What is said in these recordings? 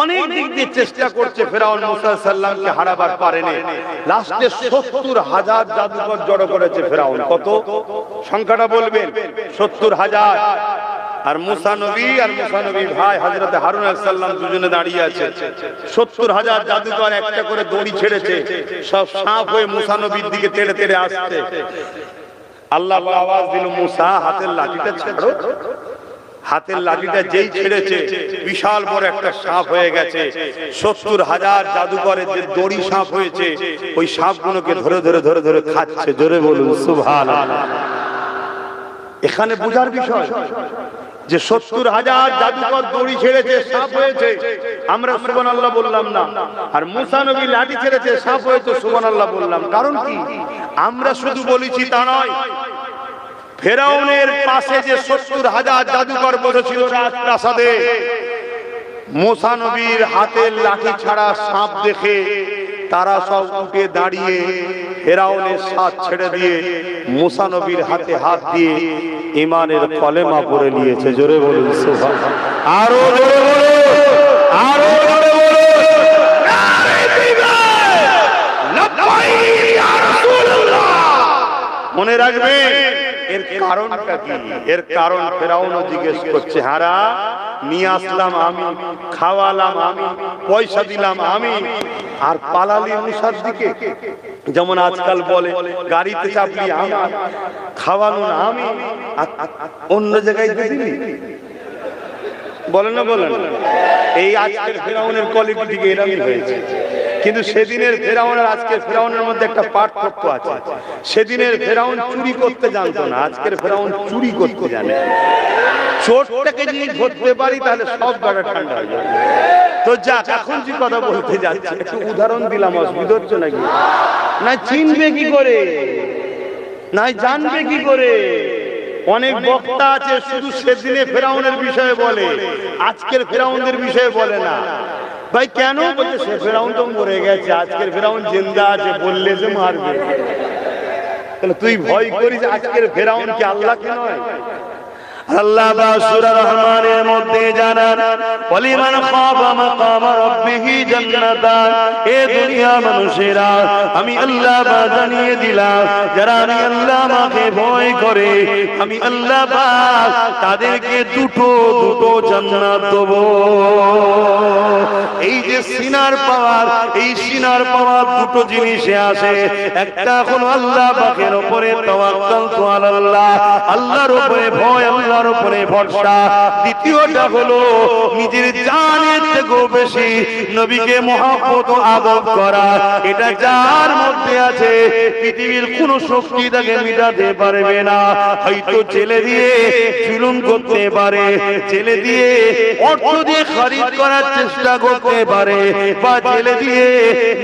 অনেক দিক দিয়ে চেষ্টা করছে ফেরাউন মুসা সাল্লামকে হারাবার পারেনি। লাস্টে ৭০,০০০ জাদুকর জড়ো করেছে ফেরাউন। কত সংখ্যাটা বলবেন? ৭০,০০০। আর মুসা নবী আর মুসা নবীর ভাই হযরত হারুন আলাইহিস সালাম দুজনে দাঁড়িয়ে আছে। ৭০,০০০ জাদুকর একটা করে দড়ি ছেড়েছে, সব সাপ হয়ে মুসা নবীর দিকে তেড়ে তেড়ে আসছে। আল্লাহ আওয়াজ দিল, মুসা হাতের লাঠিটা ছাড়ো। হাতের লাঠিটা যেই ছেড়েছে বিশাল বড় একটা সাপ হয়ে গেছে। ৭০,০০০ জাদুকরের যে দড়ি সাপ হয়েছে, ওই সাপগুলোকে ধরে ধরে ধরে ধরে খাচ্ছে। জোরে বলুন সুবহানাল্লাহ। এখানে বোঝার বিষয় যে ৭০,০০০ জাদুকর দড়ি ছেড়েছে, সাপ হয়েছে, আমরা সুবহানাল্লাহ বললাম না। আর মুসা নবী লাঠি ছেড়েছে, সাপ হয়েছে, সুবহানাল্লাহ বললাম। কারণ কি? আমরা শুধু বলেছি তা নয়, ফেরাউনের পাশে যে ৭০,০০০ জাদুকর বসেছিল রাজপ্রাসাদে, মুসা নবীর হাতের লাঠি ছাড়া সাপ দেখে তারা সব উঠে দাঁড়িয়ে ফেরাউনের সাথ ছেড়ে দিয়ে মুসা নবীর হাতে হাত দিয়ে ঈমানের কলেমা পড়ে নিয়েছে। জোরে বলুন সুবহানাল্লাহ। আরো জোরে বলুন, আরো জোরে বলুন, নারে তাকবীর, লাব্বাইক ইয়া রাসূলুল্লাহ। মনে রাখবেন এর কারণটা কি? এর কারণ ফেরাউনও জিজ্ঞেস করছে, হারা নিয়ে আসলাম আমি, খাওয়ালাম আমি, পয়সা দিলাম আমি, আর পালালি মুসার দিকে। যেমন আজকাল বলে গাড়িতে চাপলি আমার, খাওয়ানো না আমি, অন্য জায়গায় দিবি। বলেন না বলেন? এই আজকের ফেরাউনের কোয়ালিটি থেকে এরকমই হয়েছে। কিন্তু সেদিনের ফেরাউন আর আজকের ফেরাউনের মধ্যে একটা পার্থক্য আছে। সেদিনের ফেরাউন চুরি করতে জানতো না, আজকের ফেরাউন চুরি করতে জানে। চোরটাকে যদি ধরতে পারি তাহলে সব জায়গা ঠান্ডা হয়ে যাবে। তো যাক, এখন যে কথা বলতে যাচ্ছি একটু উদাহরণ দিলাম, অসুবিধা হচ্ছে নাকি? না চিনবে কি করে, না জানবে কি করে? অনেক বক্তা আছে শুধু সেদিনে ফেরাউনের বিষয়ে বলে, আজকের ফেরাউনদের বিষয়ে বলে না। ভাই কেন? বলছে সে ফেরাউন তো মরে গেছে, আজকের ফেরাউন জিন্দা আছে, বললে যে মারবে। তাহলে তুই ভয় করিস আজকের ফেরাউন কি আল্লাহকে নয়? আল্লাহ সূরা রহমানের মধ্যে জানান, ওয়ালিমান খাফা মাকাম রাব্বিহি জান্নাতান। এ দুনিয়া মানুষেরা, আমি আল্লাহ জানিয়ে দিলাম, যারা আমি আল্লাহ আমাকে ভয় করে, আমি আল্লাহ পাক তাদেরকে দুটো দুটো জান্নাত দেব। এই যে সিনার পাওয়ার, এই সিনার পাওয়ার দুটো জিনিসে আসে। একটা হলো আল্লাহ পাকের উপরে তাওয়াক্কালতু আলাল্লাহ, আল্লাহর উপরে ভয়, আল্লাহর উপরে ভরসা। দ্বিতীয়টা হলো নিজের জানের থেকেও বেশি নবীকে মহব্বত ও আদব করা। এটা যার মধ্যে আছে পৃথিবীর কোন শক্তি তাকে মিটাতে পারবে না। হয়তো ছেলে দিয়ে জুলুম করতে পারে, ছেলে দিয়ে অর্থ দিয়ে খরিদ করার চেষ্টা করতে পারে, বা ছেলে দিয়ে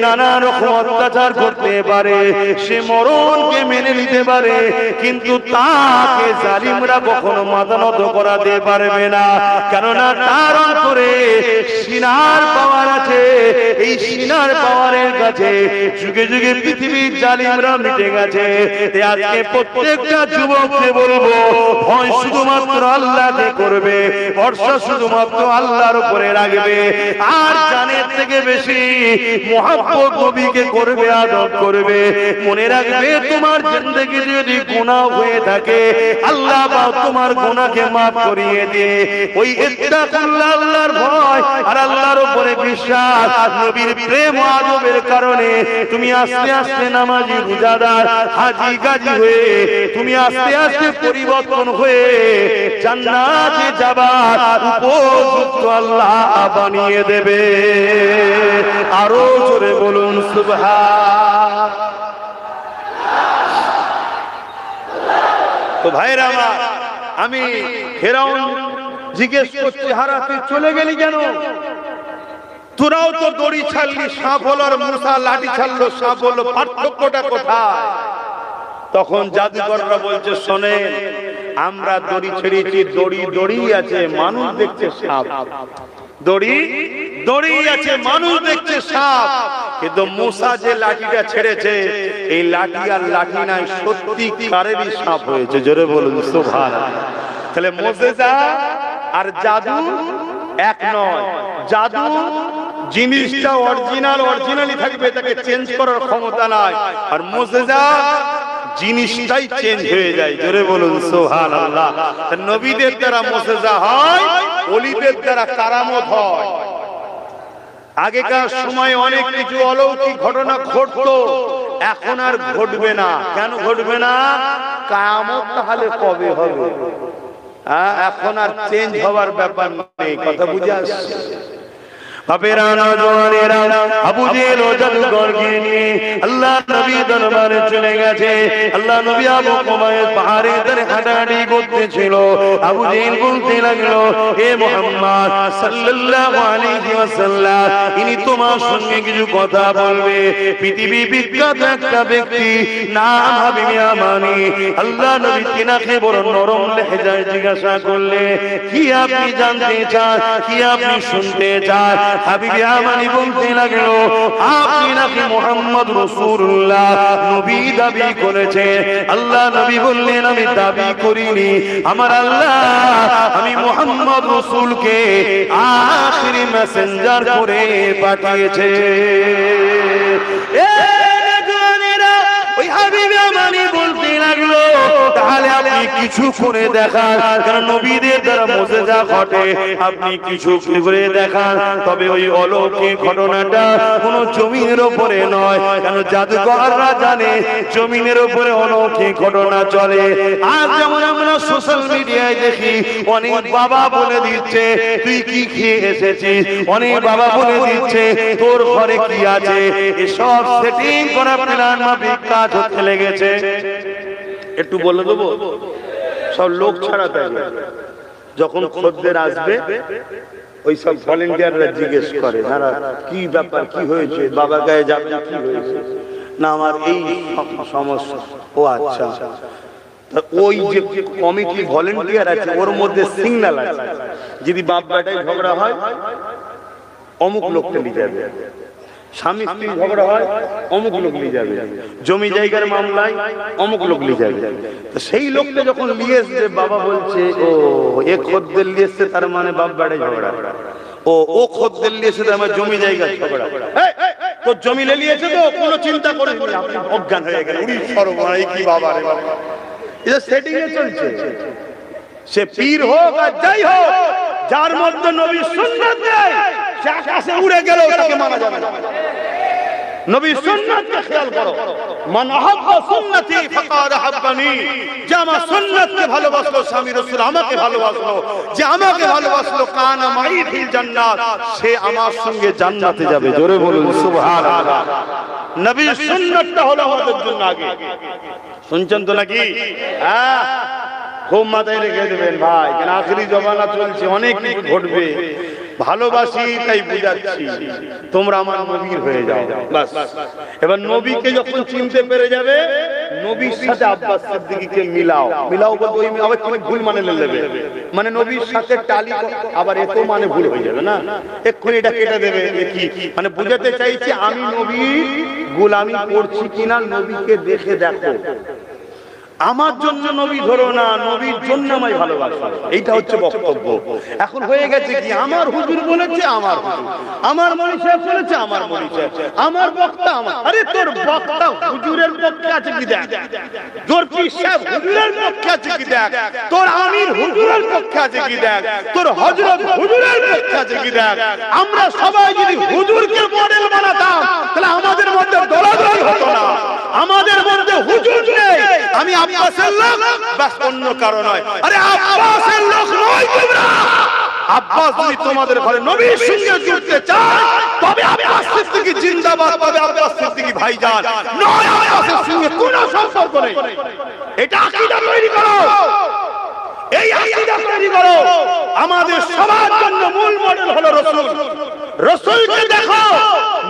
নানা রকম অত্যাচার করতে পারে, সে মরণকে মেনে নিতে পারে, কিন্তু তাকে জালিমরা কখনো মাথা নত করাতে পারবে না। কেননা তার অন্তরে সিনার পাওয়ার আছে। এই সিনার পাওয়ারের কাছে যুগে যুগে পৃথিবীর জালিমরা মিটে গেছে। আজকে প্রত্যেকটা যুবককে বলবো, ভয় শুধুমাত্র আল্লাহকে করবে, ভরসা শুধুমাত্র আল্লাহর উপরে রাখবে, আর জানের থেকে বেশি মুহাব্বত নবীকে করবে, আদব করবে। মনে রাখবে, তোমার জিন্দেগি যদি গুনাহ হয়ে থাকে, আল্লাহ পাক তোমার গুনাহকে মাফ করিয়ে দিয়ে ওই ইত্তাকুল্লাহ, আল্লাহর ভয় আর আল্লাহর উপরে বিশ্বাস, নবীর প্রেম ও আদবের কারণে তুমি আস্তে আস্তে নামাজি, রোজাদার, হাজী, গাজী হয়ে তুমি আস্তে আস্তে পরিবর্তন হয়ে জান্নাতে যাবার উপযুক্ত আল্লাহ বানিয়ে দেবে। আরো জোরে বলুন সুবহান। তো ভাইরা আমার, আমি ফেরাউন জিজ্ঞেস করছি, হারা তুই চলে গেলি কেন? তোরাও তো দড়ি ছাড়লি, সাপ হলো, আর মুসা লাঠি ছাড়লো, সাপ হলো, পার্থক্যটা কোথায়? তখন জাদুকররা বলছে, শোনেন, আমরা দড়ি ছেড়েছি, দড়ি দড়ি আছে, মানুষ দেখছে সাপ। দড়ি দড়ি আছে, মানুষ দেখছে সাপ। কিন্তু মুসা যে লাঠিটা ছেড়েছে, এই লাঠি আর লাঠি নাই, সত্যিকারেরই সাপ হয়েছে। জোরে বলুন সুবহানাল্লাহ। তাহলে মুজিজা আর জাদু এক নয়, জাদু জিনিসটা অরিজিনালি থাকবে, তাকে চেঞ্জ করার ক্ষমতা নাই। আর মুজিজা জিনিসটাই চেঞ্জ হয়ে যায়। জোরে বলুন সুবহানাল্লাহ। নবীদের দ্বারা মুজিজা হয়, ওলিদের দ্বারা কারামত হয়। আগেকার সময় অনেক কিছু অলৌকিক ঘটনা ঘটতো, এখন আর ঘটবে না। কেন ঘটবে না? কিয়ামত তাহলে কবে হবে? এখন আর চেঞ্জ হওয়ার ব্যাপার নেই। কথা বুঝে আসছে? বাপেরা নওজওয়ানেরা, আবু জেহেল ও জাদুকরকে নিয়ে আল্লাহ নবী দরবারে চলে গেছে। আল্লাহ নবী আবু কুবাইস পাহাড়ের ধারে হাঁটাহাঁটি করতেছিল। আবু জেহেল বলতে লাগলো, হে মুহাম্মদ সাল্লাল্লাহু আলাইহি ওয়াসাল্লাম, ইনি তোমার সঙ্গে কিছু কথা বলবে। পৃথিবী বিখ্যাত একটা ব্যক্তি, নাম হাবিব ইয়ামানি। আল্লাহ নবী তিনাকে বড় নরম লেহজায় জিজ্ঞাসা করলে, কি আপনি জানতে চান, কি আপনি শুনতে চান? হাবিব ইয়ামানি বলতে লাগলো, আপনি নাকি মুহাম্মদ রাসূলুল্লাহ নবী দাবি করেছে। আল্লাহ নবী বললেন, আমি দাবি করিনি, আমার আল্লাহ আমি মুহাম্মদ রাসূলকে আখিরি মেসেঞ্জার করে পাঠিয়েছে। ওই হাবিব ইয়ামানি বলতে লাগলো, তাহলে আপনি কিছু করে দেখান, কারণ নবীদের দ্বারা মুজিজা ঘটে, আপনি কিছু করে দেখান। তবে ওই অলৌকিক ঘটনাটা কোনো জমিনের উপরে নয়, কারণ জাদুকররা জানে জমিনের উপরে অলৌকিক ঘটনা চলে। আজ যেমন আমরা সোশ্যাল মিডিয়ায় দেখি, অনেক বাবা বলে দিচ্ছে তুই কি খেয়ে এসেছিস, অনেক বাবা বলে দিচ্ছে তোর ঘরে কি আছে। এসব সেটিং করা প্ল্যান মাফিক কাজ হতে লেগেছে। একটু বলে দেবো, সব লোক ছাড়া থাকে, যখন খদ্দের আসবে ওই সব ভলেন্টিয়াররা জিজ্ঞেস করে, দাঁড়া কি ব্যাপার, কি হয়েছে, বাবা গায়ে যাবে, কি হয়েছে? না আমার এই সমস্যা। ও আচ্ছা, ওই যে কমিটি ভলেন্টিয়ার আছে ওর মধ্যে সিগন্যাল আছে, যদি বাপ বেটায় ঝগড়া হয় অমুক লোককে নিয়ে যাবে, স্বামী স্ত্রী ঝগড়া হয় অমুক লোক নিয়ে যাবে, জমি জায়গার মামলায় অমুক লোক নিয়ে যাবে। তো সেই লোকটা যখন নিয়ে এসছে, বাবা বলছে ও এ খদ্দের নিয়ে এসছে, তার মানে বাপ বেটায় ঝগড়া। ও খদ্দের নিয়ে এসে আমার জমি জায়গা ঝগড়া, তো জমি নিয়েছে তো কোনো চিন্তা করে আপনি অজ্ঞান হয়ে গেলেন, উড়ি সর্বনাশ কি বাবা রে বাবা। এটা সেটিং এ চলছে। সে পীর হোক আর যাই হোক, যার মধ্যে নবীর সুন্নাত নেই, সে আকাশে উড়ে গেলেও তাকে মানা যাবে না। নবীর সুন্নাতকে খেয়াল করো, মান আহাব্বা সুন্নতি ফাকাদ আহাব্বানি। যে আমার সুন্নাতকে ভালোবাসলো, স্বামী রাসূল আমাকে ভালোবাসলো, যে আমাকে ভালোবাসলো, কানা মাই ফিল জান্নাত, সে আমার সঙ্গে জান্নাতে যাবে। জোরে বলুন সুবহানাল্লাহ। নবীর সুন্নাতটা হলো আমাদের জন্য আগে। শুনছেন তো নাকি? হ্যাঁ, খুব মাথায় রেখে দেবেন ভাই, কেন আখেরি জমানা চলছে, অনেক কিছু ঘটবে। ভালোবাসি তাই বুঝাচ্ছি, তোমরা আমার নবীর হয়ে যাও বাস। এবার নবীকে যখন চিনতে পেরে যাবে, নবীর সাথে আব্বাস সিদ্দিকীকে মিলাও। বলতে ওই আবার তুমি ভুল মানে নেবে, মানে নবীর সাথে টালি, আবার এত মানে ভুল হয়ে যাবে না, এক্ষুনি এটা কেটে দেবে। কি মানে বুঝাতে চাইছি, আমি নবীর গোলামি করছি কিনা নবীকে দেখে দেখো। আমার জন্য নবী ধরো না, নবীর জন্য আমায় ভালোবাসো, এইটা হচ্ছে বক্তব্য। এখন হয়ে গেছে কি, আমার হুজুর বলেছে, আমার হুজুর, আমার মনি সাহেব বলেছে, আমার মনি সাহেব, আমার বক্তা আমার। আরে তোর বক্তা হুজুরের পক্ষে আছে কি দেখ, তোর পীর সাহেব হুজুরের পক্ষে আছে কি দেখ, তোর আমির হুজুরের পক্ষে আছে কি দেখ, তোর হযরত হুজুরের পক্ষে আছে কি দেখ। আমরা সবাই যদি হুজুরকে মডেল বানাতাম, তাহলে আমাদের মধ্যে দলাদলি হতো না। আমাদের মধ্যে হুজুর নেই, আমি আব্বাসের লোক, বাস অন্য কারো নয়। আরে আব্বাসের লোক নয় তোমরা। আব্বাস যদি তোমাদের ঘরে নবীর সঙ্গে জুড়তে চায়, তবে আব্বাস সিদ্দিকী জিন্দাবাদ, তবে আব্বাস সিদ্দিকী ভাইজান, নয় আব্বাসের সঙ্গে কোনো সম্পর্ক নেই। এটা আকীদা তৈরি করো, এই আকীদা তৈরি করো। আমাদের সবার জন্য মূল মডেল হলো রাসূল। রাসূলকে দেখো,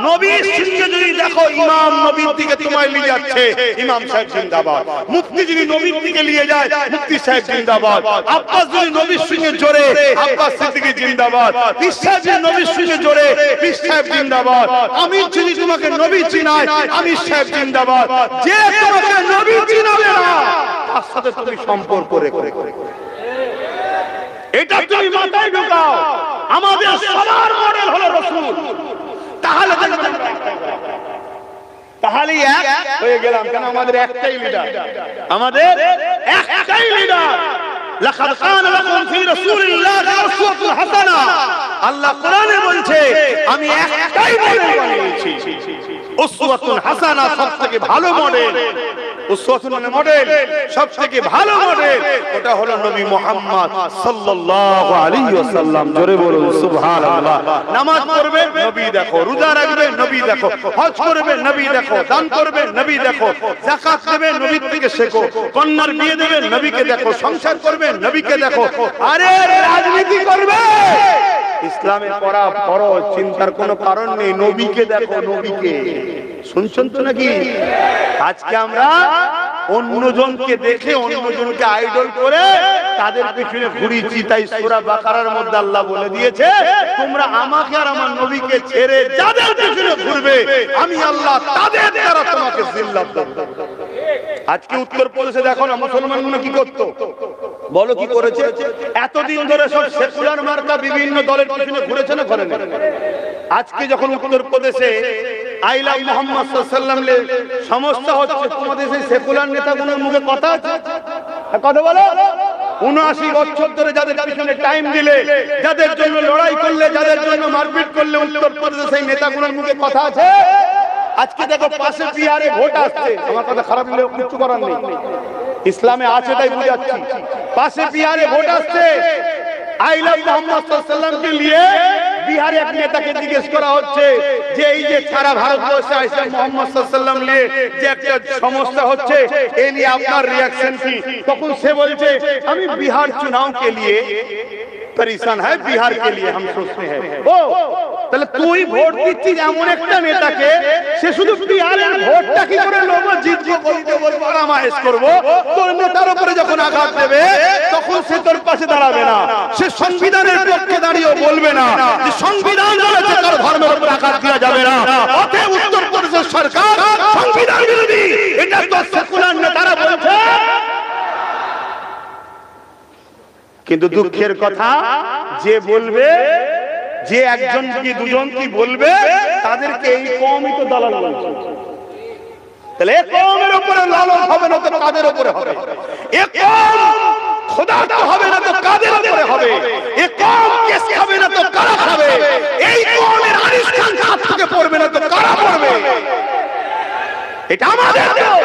নবীর সঙ্গে যদি দেখো, ইমাম নবীর দিকে তোমায় নিয়ে যাচ্ছে, ইমাম সাহেব জিন্দাবাদ। মুফতি যদি নবীর দিকে নিয়ে যায়, মুফতি সাহেব জিন্দাবাদ। আব্বাস যদি নবীর সঙ্গে জোরে, আব্বাস সিদ্দিকী জিন্দাবাদ। পীর সাহেব যদি নবীর সঙ্গে জোরে, পীর সাহেব জিন্দাবাদ। আমির যদি তোমাকে নবী চিনায়, আমির সাহেব জিন্দাবাদ। যে তোমাকে নবী চিনাবে না, তার সাথে তুমি সম্পর্ক রেখো। এটা তুমি মাথায় ঢোকাও। আমাদের সবার মডেল হলো রাসূল, তাহলে দেখবেন তাহলেই এক হয়ে গেলাম। কেন আমাদের একটাই লিডার, আমাদের একটাই লিডার। লাকাদ কানা লাকুম ফি রাসূলিল্লাহি উসওয়াতুন হাসানাহ, আল্লাহ কোরআনে বলছে আমি একটাই মডেল বানিয়েছি। উসওয়াতুন হাসানাহ সবথেকে ভালো মডেল, উসওয়াতুন মানে মডেল, সবথেকে ভালো মডেল ওটা হলো নবী মুহাম্মদ সাল্লাল্লাহু আলাইহি ওয়াসাল্লাম। জোরে বলুন সুবহানাল্লাহ। নামাজ পড়বে নবী দেখো, রোজা রাখবে নবী দেখো, হজ করবে নবী দেখো, দান করবে নবী দেখো, যাকাত দেবে নবী থেকে শেখো, কন্যার বিয়ে দেবে নবীকে দেখো, সংসার করবে নবীকে দেখো। আরে রাজনীতি করবে ইসলামে পড়া ফরজ, চিন্তার কোনো কারণ নেই, নবীকে দেখো, নবীকে। শুনছেন তো নাকি? আজকে আমরা অন্যজনকে দেখে অন্যজনকে আইডল করে তাদের পিছনে ঘুরিয়েছি। তাই সূরা বাকারার মধ্যে আল্লাহ বলে দিয়েছে তোমরা আমাকে আর আমার নবীকে ছেড়ে যাদের পিছনে ঘুরবে আমি আল্লাহ তাদের দ্বারা তোমাকে জিল্লাত দেব। আজকে উত্তরপ্রদেশে দেখো না মুসলমানগুলো কি করতো, বলো কি করেছে? এতদিন ধরে সব সেকুলার মার্কা বিভিন্ন দলের পিছনে ঘুরেছে না ঘুরে না? আজকে যখন উত্তরপ্রদেশে আই লাভ মুহাম্মদ সাল্লাল্লাহু আলাইহি ওয়াসাল্লাম সমস্যা হচ্ছে, তোমাদের সেই সেকুলার নেতাগুলোর মুখে কথা আছে? কথা বলো। ৭৯ বছর ধরে যাদের পিছনে টাইম দিলে, যাদের জন্য লড়াই করলে, যাদের জন্য মারপিট করলে, উত্তরপ্রদেশে সেই নেতাগুলোর মুখে কথা আছে? আজকে দেখো পাশে বিহারে ভোট আসছে, আমার কথা খারাপ হলেও কিছু করার নেই, ইসলামে আছে তাই বুঝাচ্ছি। পাশে বিহারে ভোট আসছে, আই লাভ মুহাম্মদ সাল্লাল্লাহু আলাইহি ওয়াসাল্লামকে নিয়ে বিহারে এক নেতাকে জিজ্ঞেস করা হচ্ছে যে এই যে সারা ভারতবর্ষে আইসা মুহাম্মদ সাল্লাল্লাহু আলাইহি ওয়াসাল্লাম নিয়ে যে একটা সমস্যা হচ্ছে এই নিয়ে আপনার রিঅ্যাকশন কি? তখন সে বলছে আমি বিহার চুনাव के लिए परेशान है, बिहार के लिए हम सोचते हैं। ओ তাহলে তুই ভোট দিচ্ছিস এমন একটা নেতাকে, সে শুধু বিহারের ভোটটা কি করে লোক জিতবো বলতে বলবো আরামায়েশ করবো, তোর নেতার উপরে যখন আঘাত দেবে তখন সে তোর পাশে দাঁড়াবে না, সে সংবিধানের পক্ষে দাঁড়িয়েও বলবে না যে সংবিধান বলেছে কারো ধর্মের উপর আঘাত দেওয়া যাবে না। অতএব উত্তরপ্রদেশের সরকার সংবিধান বিরোধী, এটা তো সেকুলার নেতারা বলছে। কিন্তু দুঃখের কথা, যে বলবে, যে একজন কি দুজন কি বলবে, তাদেরকে এই কওমই তো দালাল বলছে। তাহলে এই কওমের উপরে লালন হবে না তো কাদের উপরে হবে? এই কওম খোদা তো হবে না তো কাদের উপরে হবে? এই কওম কেস খাবে না তো কারা খাবে? এই কওমের আরিস্তান হাত থেকে পড়বে না তো কারা পড়বে? এটা আমাদের দোষ,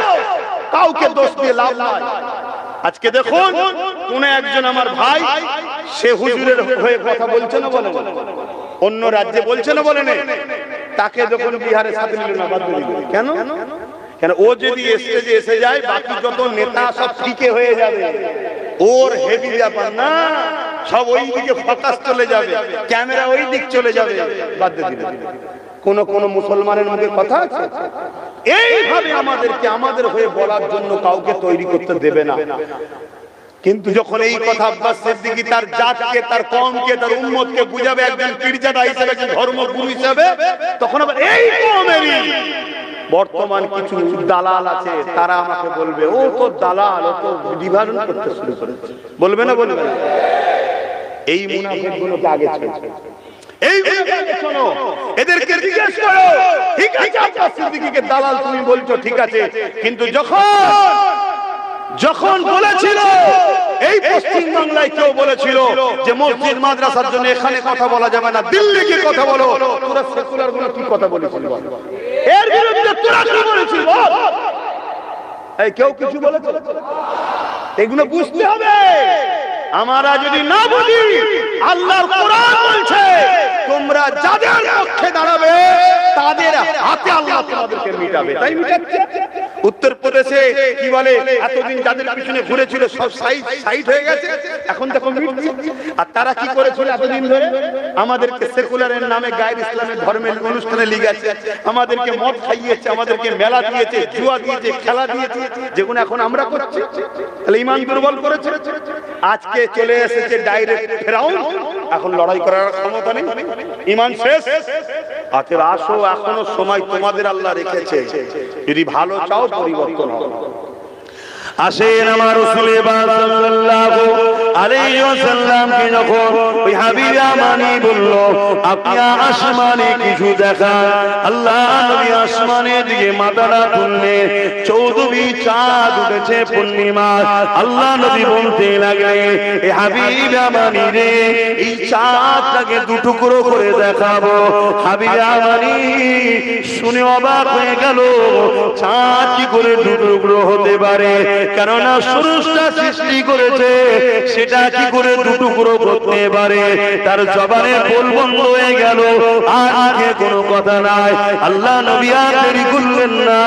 কাউকে দোষ দিয়ে লাভ নাই। আজকে দেখুন কোন একজন আমার ভাই, সে হুজুরের হয়ে কথা বলছে না, বলেন অন্য রাজ্যে বলছে না, বলেন তাকে যখন বিহারে সাথে নিল না, বাদ দিল কেন? কেন ও যদি স্টেজে এসে যায় বাকি যত নেতা সব ফিকে হয়ে যাবে, ওর হেভি ব্যাপার না, সব ওই দিকে ফোকাস চলে যাবে, ক্যামেরা ওই দিক চলে যাবে, বাদ দিয়ে দিল। কোন কোন মুসলমানের মধ্যে কথা আছে? এইভাবে আমাদেরকে আমাদের হয়ে বলার জন্য কাউকে তৈরি করতে দেবে না। কিন্তু যখন এই কথা আব্বাস সিদ্দিকী তার জাতকে, তার কওমকে, তার উম্মতকে বুঝাবে একজন পীরজাদা হিসেবে, একজন ধর্মগুরু হিসেবে, তখন আবার এই কওমেরই বর্তমান কিছু দালাল আছে, তারা আমাকে বলবে ও তো দালাল, ও তো বিভাজন করতে শুরু করেছে, বলবে না? বলবে না? এই মুনাফিকগুলোকে আগে ছেড়ে শোনো, এদেরকে জিজ্ঞেস করো, ঠিক আছে আব্বাস সিদ্দিকীকে দালাল তুমি বলছো, ঠিক আছে, কিন্তু যখন বলেছিল এই পশ্চিম বাংলায় কেউ বলেছিল যে মসজিদ মাদ্রাসার জন্য এখানে কথা বলা যাবে না, দিল্লি গিয়ে কথা বলো, তোরা সেকুলার গুলো কি কথা বলেছিল? এর বিরুদ্ধে তোরা কি বলেছিল? এই কেউ কিছু বলেছিল? এগুলো বুঝতে হবে। আমরা যদি না বুঝি, আল্লাহর কোরআন বলছে তোমরা যাদের পক্ষে দাঁড়াবে তাদের হাতে আল্লাহ তোমাদেরকে মিটাবে। তাই মিটাচ্ছে। উত্তরপ্রদেশে কি বলে, এতদিন যাদের পিছনে ঘুরেছিল সব সাইড হয়ে গেছে, এখন দেখো মিটছে। আর তারা কি করেছিল এতদিন ধরে? আমাদেরকে সেকুলারের নামে গায়ের ইসলামের ধর্মের অনুষ্ঠানে লিগেছে, আমাদেরকে মদ খাইয়েছে, আমাদেরকে মেলা দিয়েছে, জুয়া দিয়েছে, খেলা দিয়েছে, যেগুলো এখন আমরা করছি। তাহলে ঈমান দুর্বল করেছে। আজকে চলে এসেছে ডাইরেক্ট ফেরাউন, এখন লড়াই করার ক্ষমতা নেই, ঈমান শেষ। অতএব আসো, এখনো সময় তোমাদের আল্লাহ রেখেছে, যদি ভালো চাও পরিবর্তন হবে। আসেন আমার রাসূল সাল্লাল্লাহু আলাইহি ওয়াসাল্লামকে যখন ওই হাবিব আমানি বলল আপনি আসমানে কিছু দেখান, আল্লাহ নবী আসমানের দিকে মাথাটা তুললেন, 14 চাঁদ উঠেছে পূর্ণিমা। আল্লাহ নবী বলতে লাগলেন এ হাবিব আমানি রে, এই চাঁদটাকে দুটুকরো করে দেখাবো। হাবিব আমানি শুনে অবাক হয়ে গেল, চাঁদ কি করে দুটুকরো হতে পারে? কেননা স্রষ্টা সৃষ্টি করেছে, সেটা কি করে দুটুকরো করতে পারে? তার জবানে বল বন্ধ হয়ে গেল, আর আগে কোনো কথা নাই। আল্লাহ নবী আর দেরি করলেন না,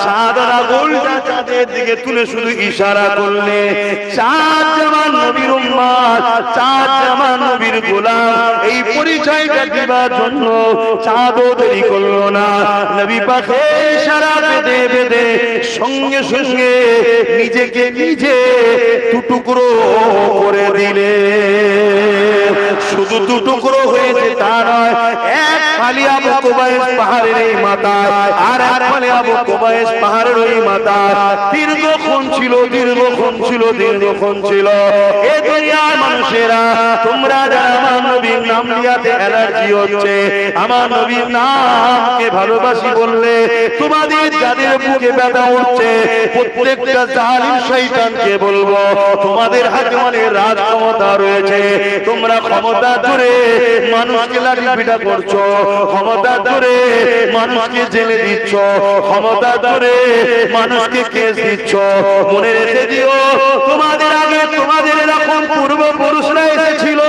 সাদা আঙুলটা চাঁদের দিকে তুলে শুধু ইশারা করলেন, চাঁদ আমার নবীর উম্মত, চাঁদ আমার নবীর গোলাম, এই পরিচয়টা দিবার জন্য চাঁদও দেরি করলো না। নবী পাকে ইশারা বেঁধে বেঁধে সঙ্গে সঙ্গে নিজেকে নিজে দুটুকরো করে দিলে। শুধু দুটুকরো হয়েছে তা নয়, এক ফালি আবু কুবাইস পাহাড়ের এই মাথায়, আর এক ফালি আবু কুবাইস পাহাড়ের ওই মাথায় দীর্ঘক্ষণ ছিল, দীর্ঘক্ষণ ছিল, দীর্ঘক্ষণ ছিল। এ দুনিয়ার মানুষেরা, তোমরা যারা আমার নবীর নাম নিয়াতে অ্যালার্জি হচ্ছে, আমার নবীর নামকে ভালোবাসি বললে তোমাদের যাদের বুকে ব্যথা উঠছে, প্রত্যেকটা জালিম শয়তানকে বলবো তোমাদের হাতে অনেক রাজ ক্ষমতা রয়েছে, তোমরা ক্ষমতা ধরে মানুষকে লাঠি পিটা করছো, ক্ষমতা ধরে মানুষকে জেলে দিচ্ছ, ক্ষমতা ধরে মানুষকে কেস দিচ্ছ। মনে রেখে দিও, তোমাদের আগে তোমাদের এরকম পূর্বপুরুষরা এসেছিল,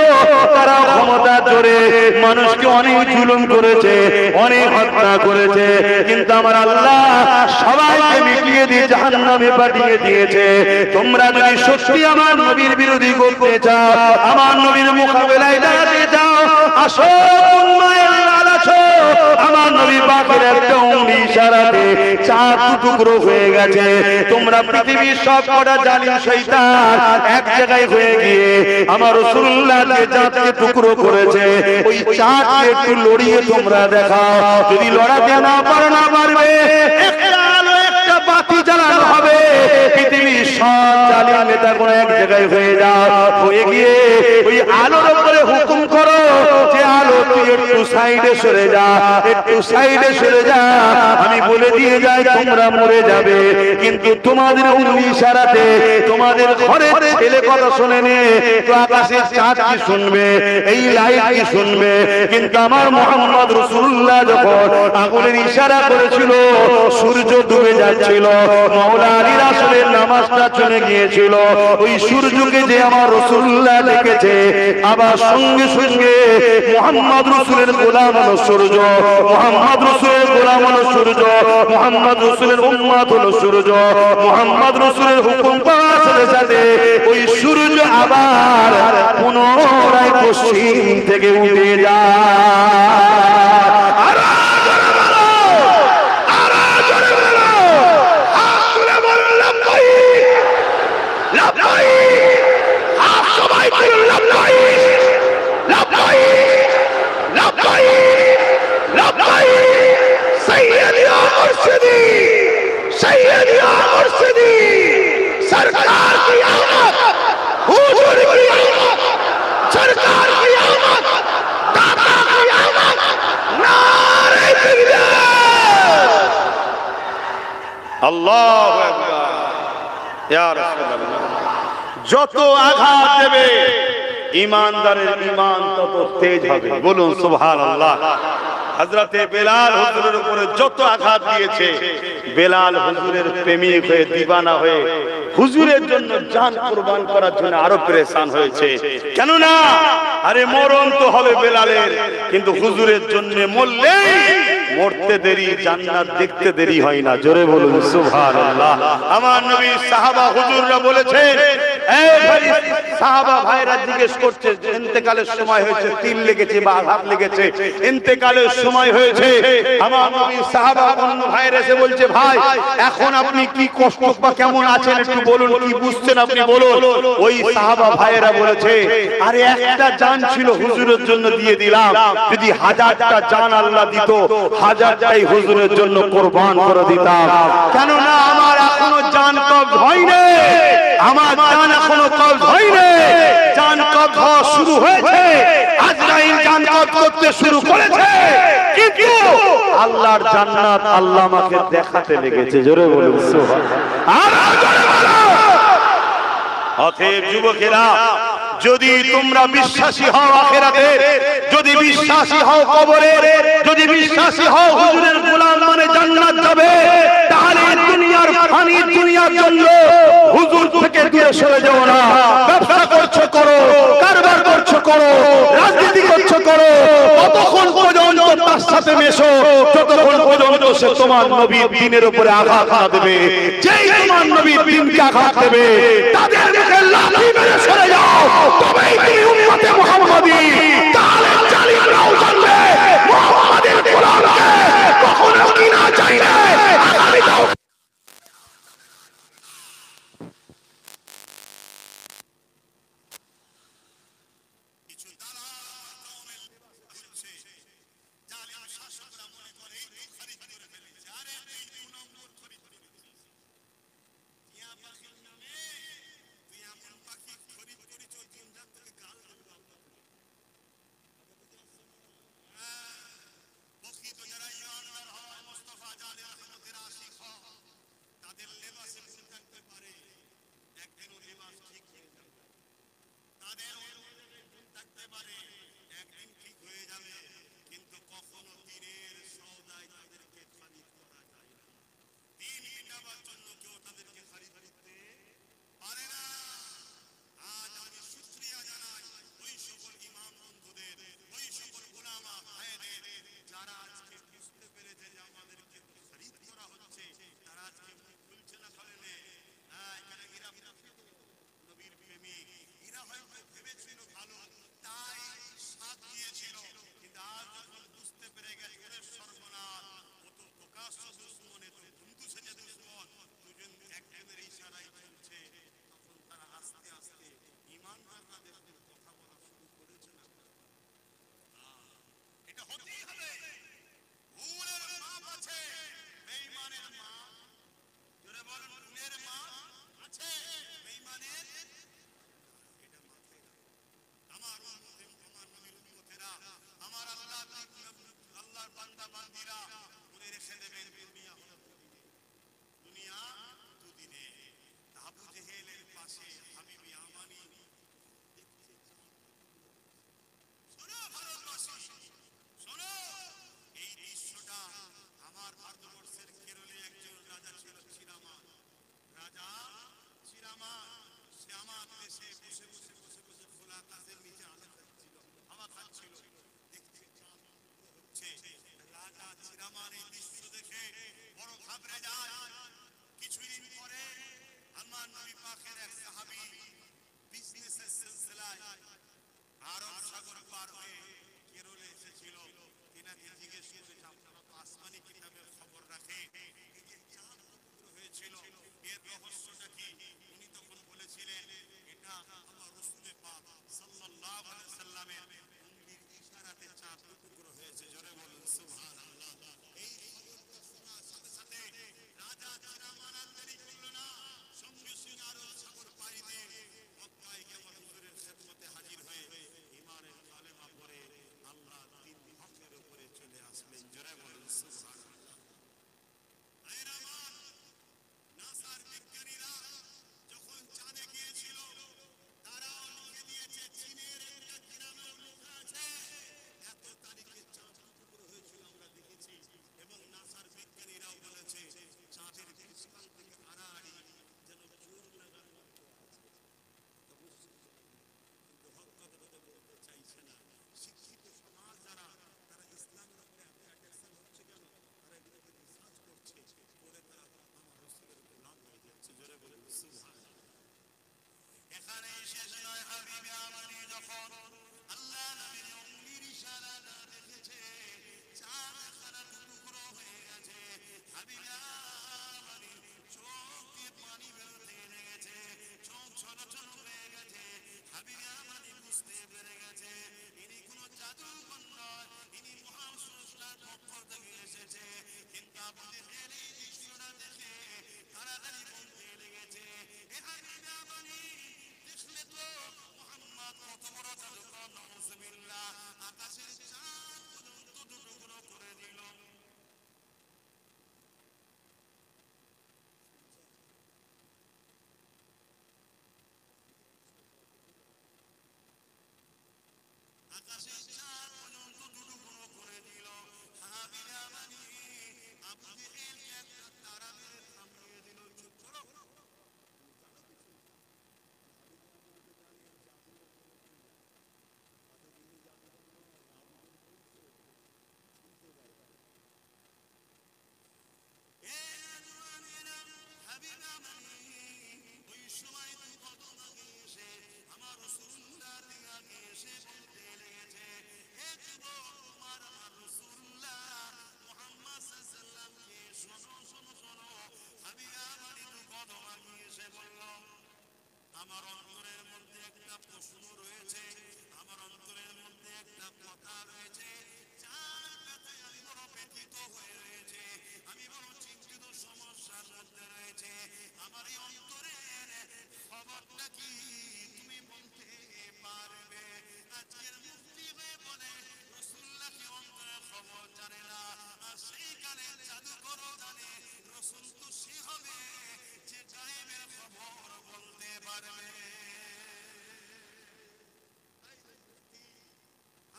তারা ক্ষমতা ধরে মানুষকে অনেক জুলুম করেছে, অনেক হত্যা করেছে, কিন্তু আমার আল্লাহ সবাইকে মিটিয়ে দিয়ে জাহান্নামে পাঠিয়ে দিয়েছে। তোমরা যদি সত্যি আমার নবীর বিরোধী করতে চাও, আমার নবীর মোকাবেলায় দাঁড়াতে চাও, আসো আমার নবী পাকের একটা উংলি ইশারাতে চাঁদ টুকরো হয়ে গেছে। তোমরা পৃথিবীর সব কটা জালিম শয়তান এক জায়গায় হয়ে গিয়ে আমার রাসূলুল্লাহকে চাঁদকে টুকরো করেছে। ওই চাঁদকে একটু লড়িয়ে তোমরা দেখাও, যদি লড়াতে না পারবে একটা আলো একটা বাতি জ্বালানো হবে, পৃথিবীর সব জালিম নেতাগুলো এক জায়গায় হয়ে যাও, হয়ে গিয়ে ওই আলোর উপরে হুকুম করো যে আলো তুই একটু সাইডে সরে যা, একটু সাইডে সরে যা, আমি বলে দিয়ে যাই তোমরা মরে যাবে। কিন্তু তোমাদের উংলি ইশারাতে তোমাদের ঘরের ছেলে কথা শুনে নে, তো আকাশের চাঁদ কি শুনবে, এই লাইট কি শুনবে? কিন্তু আমার মুহাম্মদ রাসূলুল্লাহ যখন আগুনের ইশারা করেছিল, সূর্য ডুবে যাচ্ছিল, মাওলা আলী রাসূলের নামাজটা চলে গিয়েছিল, ওই সূর্যকে যে আমার রাসূলুল্লাহ দেখেছে, আবার সঙ্গে সঙ্গে মুহাম্মদ রাসূলের গোলাম হলো সূর্য, মুহাম্মদ রাসূলের গোলাম হলো সূর্য, মুহাম্মদ রাসূলের উম্মত হলো সূর্য, মুহাম্মদ রাসূলের হুকুম পাওয়ার সাথে সাথে ওই সূর্য আবার পুনরায় পশ্চিম থেকে উঠে যায়। सरकार की आमद, हुजूर की आमद, सरकार की आमद, दाता की आमद, नारे तकबीर, अल्लाहु আকবার, ইয়া রাসূলুল্লাহ। যত আঘাত দেবে ঈমানদারের ঈমান তত তেজ হবে, বলুন সুবহানাল্লাহ। হযরতে বেলাল হুজুরের উপরে যত আঘাত দিয়েছে, বেলাল হুজুরের প্রেমিক হয়ে দিবানা হয়ে হুজুরের জন্য জান কুরবান করার জন্য আরো পরেশান হয়েছে। কেন না, আরে মরণ তো হবে বেলালের, কিন্তু হুজুরের জন্য মরলে মরতে দেরি, জান্নাত দেখতে দেরি হয় না। জোরে বলুন সুবহানাল্লাহ। আমার নবী সাহাবা হুজুররা বলেছেন, সাহাবা ভাইরা জিজ্ঞেস করছে ইন্তেকালের সময় হয়েছে, তিল লেগেছে বা আঘাত লেগেছে, ইন্তেকালের সময় হয়েছে। আমার নবী সাহাবা অন্য ভাইরা এসে বলছে, ভাই এখন আপনি কি কষ্ট বা কেমন আছেন একটু বলুন, কি বুঝছেন আপনি বলুন। ওই সাহাবা ভাইরা বলেছে, আরে একটা জান ছিল হুজুরের জন্য দিয়ে দিলাম, যদি 1000টা জান আল্লাহ দিত 1000টাই হুজুরের জন্য কুরবান করে দিতাম। কেননা আমার এখনো জান কবজ হয়নি, আমার জান এখনো কবজ হয়নি, জান কবজ হওয়া শুরু হয়েছে, আজরাইল জান কবজ করতে শুরু করেছে, কিন্তু আল্লাহর জান্নাত আল্লাহ আমাকে দেখাতে লেগেছে। জোরে বলুন সুবহানাল্লাহ। অতএব যুবকেরা, যদি তোমরা বিশ্বাসী হও আখিরাতে, যদি বিশ্বাসী হও কবরে, যদি বিশ্বাসী হও হুজুরের গোলাম মানে জান্নাত যাবে, তাহলে দুনিয়ার ফানি দুনিয়ার জন্য হুজুর থেকে দূরে সরে যাও না। ব্যবসা করছো করো, কারবার করছো করো, রাজনীতি করছো করো, ততক্ষণ পর্যন্ত তার সাথে মেশো যতক্ষণ পর্যন্ত সে তোমার নবীর দ্বীনের উপরে আঘাত না দেবে। যেই তোমার নবীর দ্বীনকে আঘাত দেবে, তাদের মুখে লাথি মেরে সরে যাও, তবেই তুমি উম্মতে মুহাম্মাদি। তাহলে জালিমরাও জানবে মুহাম্মাদের গোলামকে কখনো কিনা যায় না। আগামীতেও রসুল তো সে হবে যে গায়েবের খবর বলতে পারবে।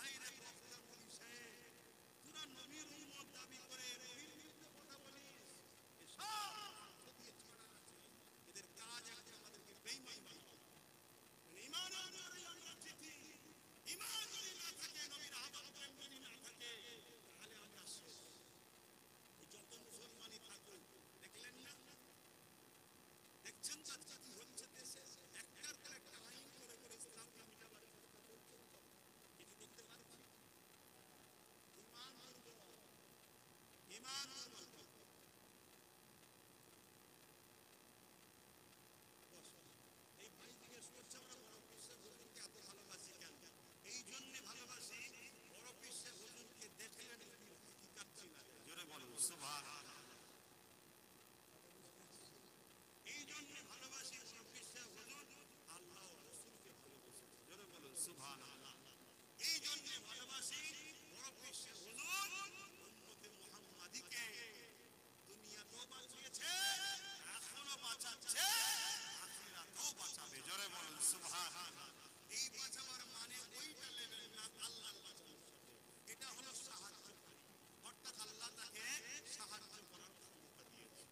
আইরে বক্তা পুলিশে তোরা নবীর উম্মত দাবি করে নবীর বিরুদ্ধে কথা বলিস, এসব দিয়ে ছড়া আছে। এদের কাজ একটা আমাদেরকে বেঈমান বানানো। ঈমান আনলে আমরা জিতি। ঈমান যদি না থাকে, নবীর আদব প্রেম যদি না থাকে, তাহলে আমরা শেষ। যত মুসলমানই থাকুক, দেখলেন না, দেখছেন তো জাতি হচ্ছে দেশে একটার পর একটা আইন করে করে ইসলামকে মিটাবার চেষ্টা করছে। কিছু করতে পারছি? ঈমান দুর্বল, ঈমান দুর্বল। এই ভাই জিজ্ঞেস করছে আমরা বড় পীর হুজুরকে এত ভালোবাসি কেন? এই জন্যে ভালোবাসি, বড় পীর হুজুরকে দেখলে নবীর হাকিকাত চিনা যায়। জোরে বলুন সুবহানাল্লাহ। এই জন্যে ভালোবাসি, বড় পীর হুজুর আল্লাহ ও রাসূলকে ভালোবাসেন। জোরে বলুন সুবহানাল্লাহ। এই জন্যে ভালোবাসি, বড় পীর হুজুর উম্মতে মুহাম্মাদীকে দুনিয়াতেও বাঁচিয়েছে, এখনো বাঁচাচ্ছে, আখিরাতেও বাঁচাবে। জোরে বলুন সুবহানাল্লাহ। এই বাঁচাবার মানে ওইটা নেবেন না আল্লাহর বাঁচানোর সাথে। এটা হলো সাহায্য, অর্থাৎ আল্লাহ তাকে সাহায্য করার ক্ষমতা দিয়েছে।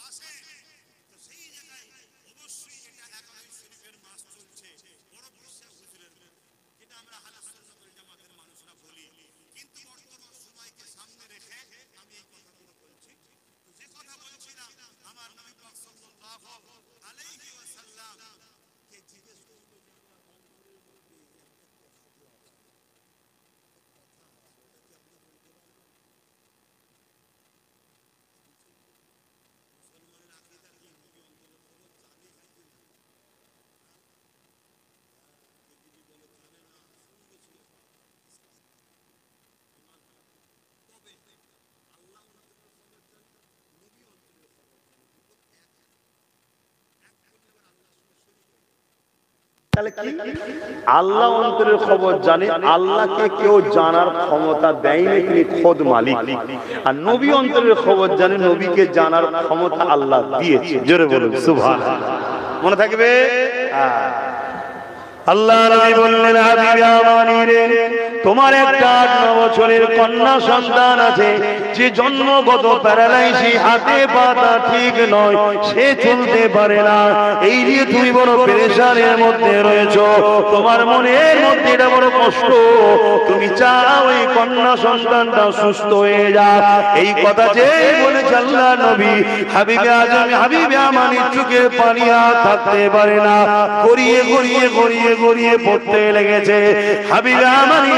আসে তো সেই জায়গায় অবশ্যই এটা একাদশ শরীফের মাস চলছে, বড় পীর হুজুরের, যেটা আমরা আহলে সুন্নাত ওয়াল জামাতের মানুষরা বলি। কিন্তু বর্তমান সময়কে সামনে রেখে আমি এই কথাগুলো বলছি। তো যে কথা বলছিলাম, আমার নবী পাক সাল্লাল্লাহু আলাইহি ওয়াসাল্লাম কে জিজ্ঞেস করলো যে আমার অন্তরের মধ্যে একটা কথা আছে, কথা আছে, ওটা কি আপনি বলতে পারবেন? মুসলমানের আকীদা কি নবী অন্তরের খবর জানে নাকি না? যদি বলে জানে না, শুনবেছিল তবে আল্লাহ অন্তরের খবর জানে, নবী অন্তরের খবর জানে, দুটো এক করলে এবার আল্লাহ সঙ্গে শরীক হয়ে যাবে। তাহলে কি আল্লাহ অন্তরের খবর জানে, আল্লাহকে কেউ জানার ক্ষমতা দেয়নি, তিনি খোদ মালিক। আর নবী অন্তরের খবর জানে, নবীকে জানার ক্ষমতা আল্লাহ দিয়েছে। জোরে বলুন সুবহানাল্লাহ। মনে থাকবে? আল্লাহ নবী বললেন, হাবিবে আমানি রে, তোমার একটা 8-9 বছরের কন্যা সন্তান আছে, যে জন্মগত প্যারালাইসিস, হাতে পাতা ঠিক নয়, সে চলতে পারে না। এই যে তুমি বড় পেরেশানের মধ্যে রয়েছো, তোমার মনের মধ্যে এটা বড় কষ্ট, তুমি চাও এই কন্যা সন্তানটা সুস্থ হয়ে যাক। এই কথা যে বলেছে আল্লাহ নবী, হাবিবে আজম, হাবিবে আমানি চোখের পানি আর থাকতে পারে না, গড়িয়ে গড়িয়ে গড়িয়ে গড়িয়ে পড়তে লেগেছে। হাবিবে আমানি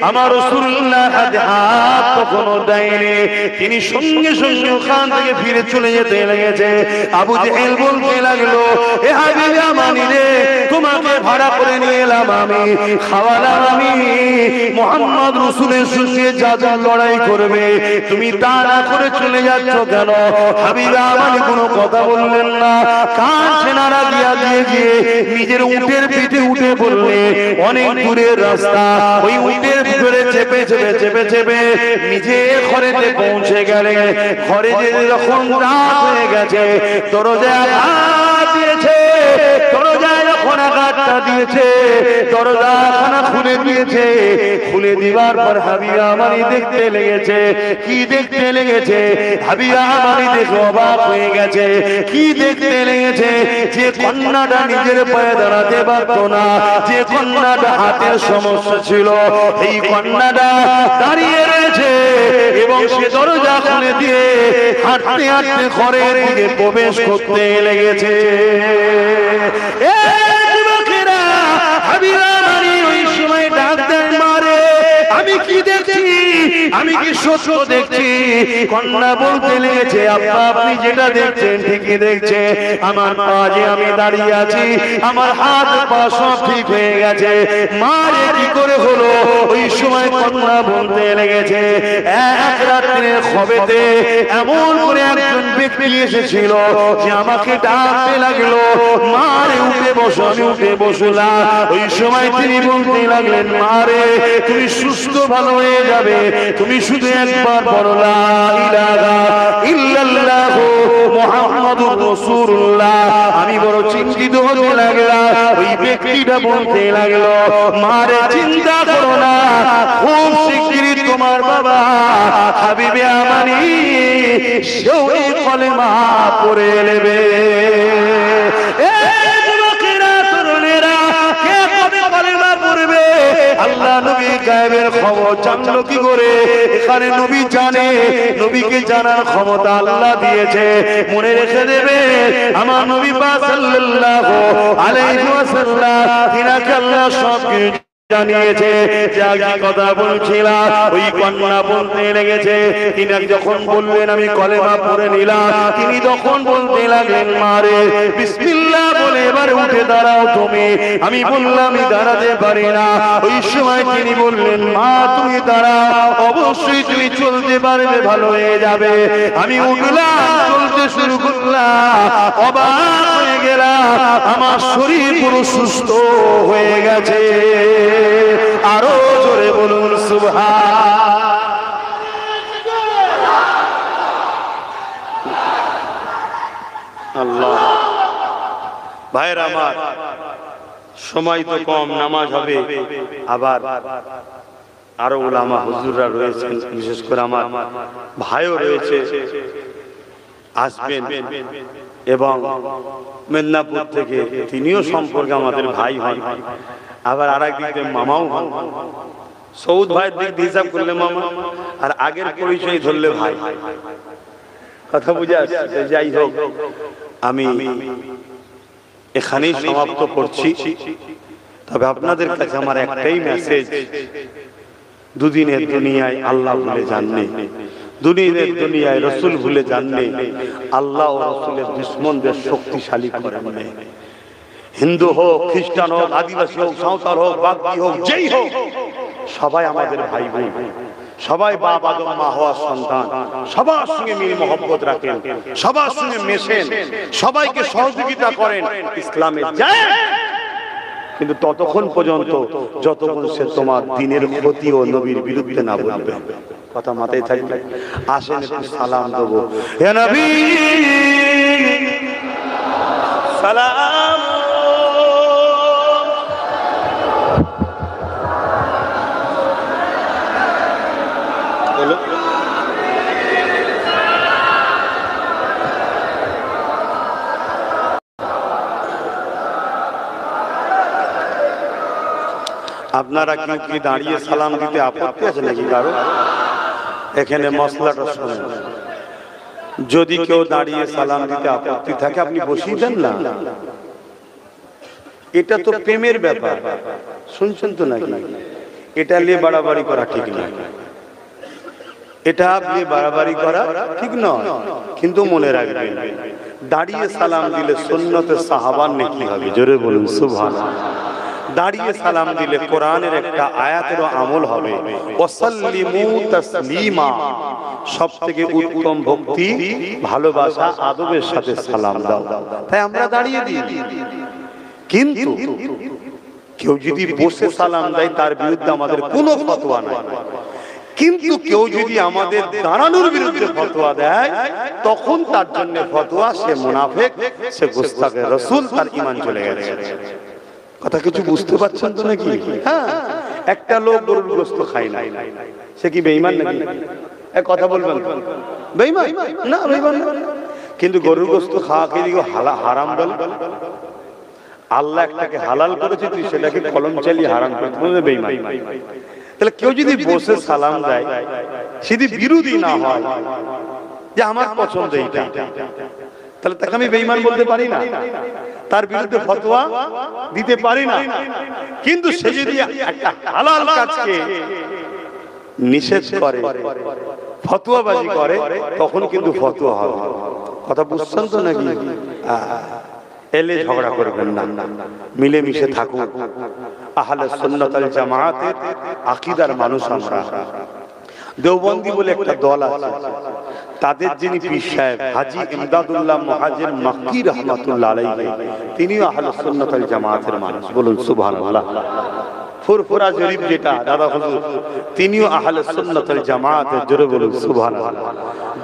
আমার রাসূলুল্লাহ হাতে হাত কখনো দেয়নি, তিনি সঙ্গে সঙ্গে ওখান থেকে ফিরে চলে যেতে লেগেছে। আবু জেহেল বলতে লাগলো, এ হাবিবে আমানি রে, তোমাকে ভাড়া করে নিয়ে এলাম আমি, খাওয়ালাম আমি, মুহাম্মদ রাসূলের সঙ্গে যা যা লড়াই করবে, তুমি তা না করে চলে যাচ্ছ কেন? হাবিবে আমানি কোনো কথা বললেন না, কান সেনারা দিয়া দিয়ে গিয়ে নিজের উটের পিঠে উঠে পড়লে, অনেক দূরের রাস্তা, ওই উটের ভিতরে চেপে চেপে চেপে চেপে নিজে ঘরেতে পৌঁছে গেলে, ঘরে যে যখন রাত হয়ে গেছে, দরজায় আঘাত দিয়েছে, দরজায় যখন আঘাতটা দিয়েছে, দরজাখানা খুলে দিয়েছে। খুলে দিবার পর হাবিবে আমানি দেখতে লেগেছে। কি দেখতে লেগেছে? হাবিবে আমানি দেখে অবাক হয়ে গেছে। কি দেখতে লেগেছে? যে কন্যাটা নিজের পায়ে দাঁড়াতে পারত না, যে কন্যাটা হাতের সমস্যা ছিল, এই কন্যাটা দাঁড়িয়ে রয়েছে এবং সে দরজা খুলে দিয়ে হাঁটতে হাঁটতে ঘরের দিকে প্রবেশ করতে লেগেছে। যুবকেরা, হাবিবে আমানি ওই সময় ডাক দেন, মারে আমি কি দেখছি? আমি কি সত্য দেখছি? কন্যা বলতে লেগেছে, আব্বা আপনি যেটা দেখছেন ঠিকই দেখছে, আমার পায়ে আমি দাঁড়িয়ে আছি, আমার হাত পা সব ঠিক হয়ে গেছে। মারে কি করে হলো? ওই সময় কন্যা বলতে লেগেছে, এক রাত্রের খবেতে এমন করে একজন ব্যক্তি এসেছিল যে আমাকে ডাকতে লাগলো, মারে উঠে বসো। আমি উঠে বসলাম। ওই সময় তিনি বলতে লাগলেন, মারে তুমি সুস্থ ভালো হয়ে যাবে, তুমি শুধু একবার বলো লা ইলাহা ইল্লাল্লাহ মুহাম্মাদুর রাসূলুল্লাহ। আমি বড় চিন্তিত হতে লাগলাম। ওই ব্যক্তিটা বলতে লাগলো, মারে চিন্তা করো না, খুব শিগগিরই তোমার বাবা হাবিবে আমানি সেও এই কলেমা পড়ে নেবে। আল্লাহ নবী গায়েবের খবর জানলো কি করে? এখানে নবী জানে, নবীকে জানার ক্ষমতা আল্লাহ দিয়েছে। মনে রেখে দেবে, আমার নবী পাক সাল্লাল্লাহু আলাইহি ওয়াসাল্লাম তিনাকে আল্লাহ সব জানিয়েছে। যে কথা বলছিলাম ওই কন্যা বলতে লেগেছে, তিনি যখন বললেন আমি কলেমা পড়ে নিলাম, তিনি তখন বলতে লাগলেন, মারে বিসমিল্লাহ বলে এবার উঠে দাঁড়াও তুমি। আমি বললাম আমি দাঁড়াতে পারি না। ওই সময় তিনি বললেন, মা তুমি দাঁড়াও, অবশ্যই তুমি চলতে পারবে, ভালো হয়ে যাবে। আমি উঠলাম, চলতে শুরু করলাম, অবাক হয়ে গেলাম, আমার শরীর পুরো সুস্থ হয়ে গেছে। আরো জোরে বলুন আল্লাহ। ভাইরা আমার, সময় তো কম, নামাজ হবে, আবার আরো উলামা হুজুররা রয়েছেন, বিশেষ করে আমার ভাইও রয়েছে, আসবেন। এবং মেদিনীপুর থেকে তিনিও সম্পর্কে আমাদের ভাই হন, আবার আর একদিক দিয়ে মামাও হন। সৌদ ভাইয়ের দিক দিয়ে হিসাব করলে মামা, আর আগের পরিচয় ধরলে ভাই। কথা বুঝে আসছে। যাই হোক, আমি এখানেই সমাপ্ত করছি। তবে আপনাদের কাছে আমার একটাই মেসেজ, দুদিনের দুনিয়ায় আল্লাহ ভুলে যাননি, দুনিয়ার দুনিয়ায় রসুল ভুলে যাননি, আল্লাহ ও রসুলের দুশ্মনদের শক্তিশালী করেন নাই। হিন্দু হোক, খ্রিস্টান হোক, আদিবাসী হোক, সাঁওতাল হোক, বাগদি হোক, যেই হোক, সবাই আমাদের ভাই বোন, সবাই বাপ আদম মা হওয়ার সন্তান। সবার সঙ্গে মিল মহব্বত রাখেন, সবার সঙ্গে মেশেন, সবাইকে সহযোগিতা করেন, ইসলামে যায়। কিন্তু ততক্ষণ পর্যন্ত যতক্ষণ সে তোমার দিনের ক্ষতি ও নবীর বিরুদ্ধে না বলবে। কথা মাথায় থাকবে। আসেন একটু সালাম দেবো। হে নবী সালাম। আপনারা কি দাঁড়িয়ে সালাম দিতে আপত্তি আছে নাকি কারো? এখানে মশলাটা শুনুন, যদি কেউ দাঁড়িয়ে সালাম দিতে আপত্তি থাকে আপনি বসিয়ে দেন না। এটা তো প্রেমের ব্যাপার, শুনছেন তো নাকি? এটা নিয়ে বাড়াবাড়ি করা ঠিক নয়, এটা আপনি বাড়াবাড়ি করা ঠিক নয়। কিন্তু মনে রাখবেন, দাঁড়িয়ে সালাম দিলে সুন্নতে সাহাবার নেকি হবে। জোরে বলুন সুবহানাল্লাহ। দাঁড়িয়ে সালাম দিলে কোরআনের একটা আয়াতেরও আমল হবে। ওয়াসাল্লিমু তাসলিমা, সবথেকে উত্তম ভক্তি ভালোবাসা আদবের সাথে সালাম দাও। তাই আমরা দাঁড়িয়ে দিই। কিন্তু কেউ যদি বসে সালাম দেয় তার বিরুদ্ধে আমাদের কোনো ফতোয়া নাই। কিন্তু কেউ যদি আমাদের দাঁড়ানোর বিরুদ্ধে ফতোয়া দেয় তখন তার জন্য ফতোয়া, সে মুনাফিক, সে গুস্তাখে রাসূল, তার ঈমান চলে গেছে। কথা কিছু বুঝতে পারছেন তো নাকি? হ্যাঁ, একটা লোক গরুর গোশত খায় না, সে কি বেঈমান নাকি? এক কথা বলবেন, বেঈমান না? বেঈমান না। কিন্তু গরুর গোশত খাওয়াকে দিকে হারাম বলে। আল্লাহ একটাকে হালাল করেছে, তুই সেটাকে কলম চালিয়ে হারাম করতে বলবে বেঈমান। তাহলে কেউ যদি বসে সালাম দেয়, যদি বিরোধী না হয় যে আমার পছন্দ এইটা, তাহলে তাকে আমি বেঈমান বলতে পারি না, তার বিরুদ্ধে ফতোয়া দিতে পারি না। কিন্তু সে যদি একটা হালাল কাজকে নিষেধ করে, ফতোয়াবাজি করে, তখন কিন্তু ফতোয়া হবে। কথা বুঝছেন তো নাকি? এলে ঝগড়া করবেন না, মিলেমিশে থাকুন। আহলে সুন্নাত ওয়াল জামাতের আকীদার মানুষ আমরা। দেওবন্দি বলে একটা দল আছে, তাদের যিনি পীর সাহেব হাজী ইমদাদুল্লাহ মুহাজির মক্কি রাহমাতুল্লাহ আলাইহি, তিনিও আহলে সুন্নাত ওয়াল জামাতের মানুষ। বলুন সুবহানাল্লাহ। ফুরফুরা শরীফ যেটা দাদা হুজুর তিনিও আহলে সুন্নাত ওয়াল জামাতের, জোরে বলুন সুবহানাল্লাহ।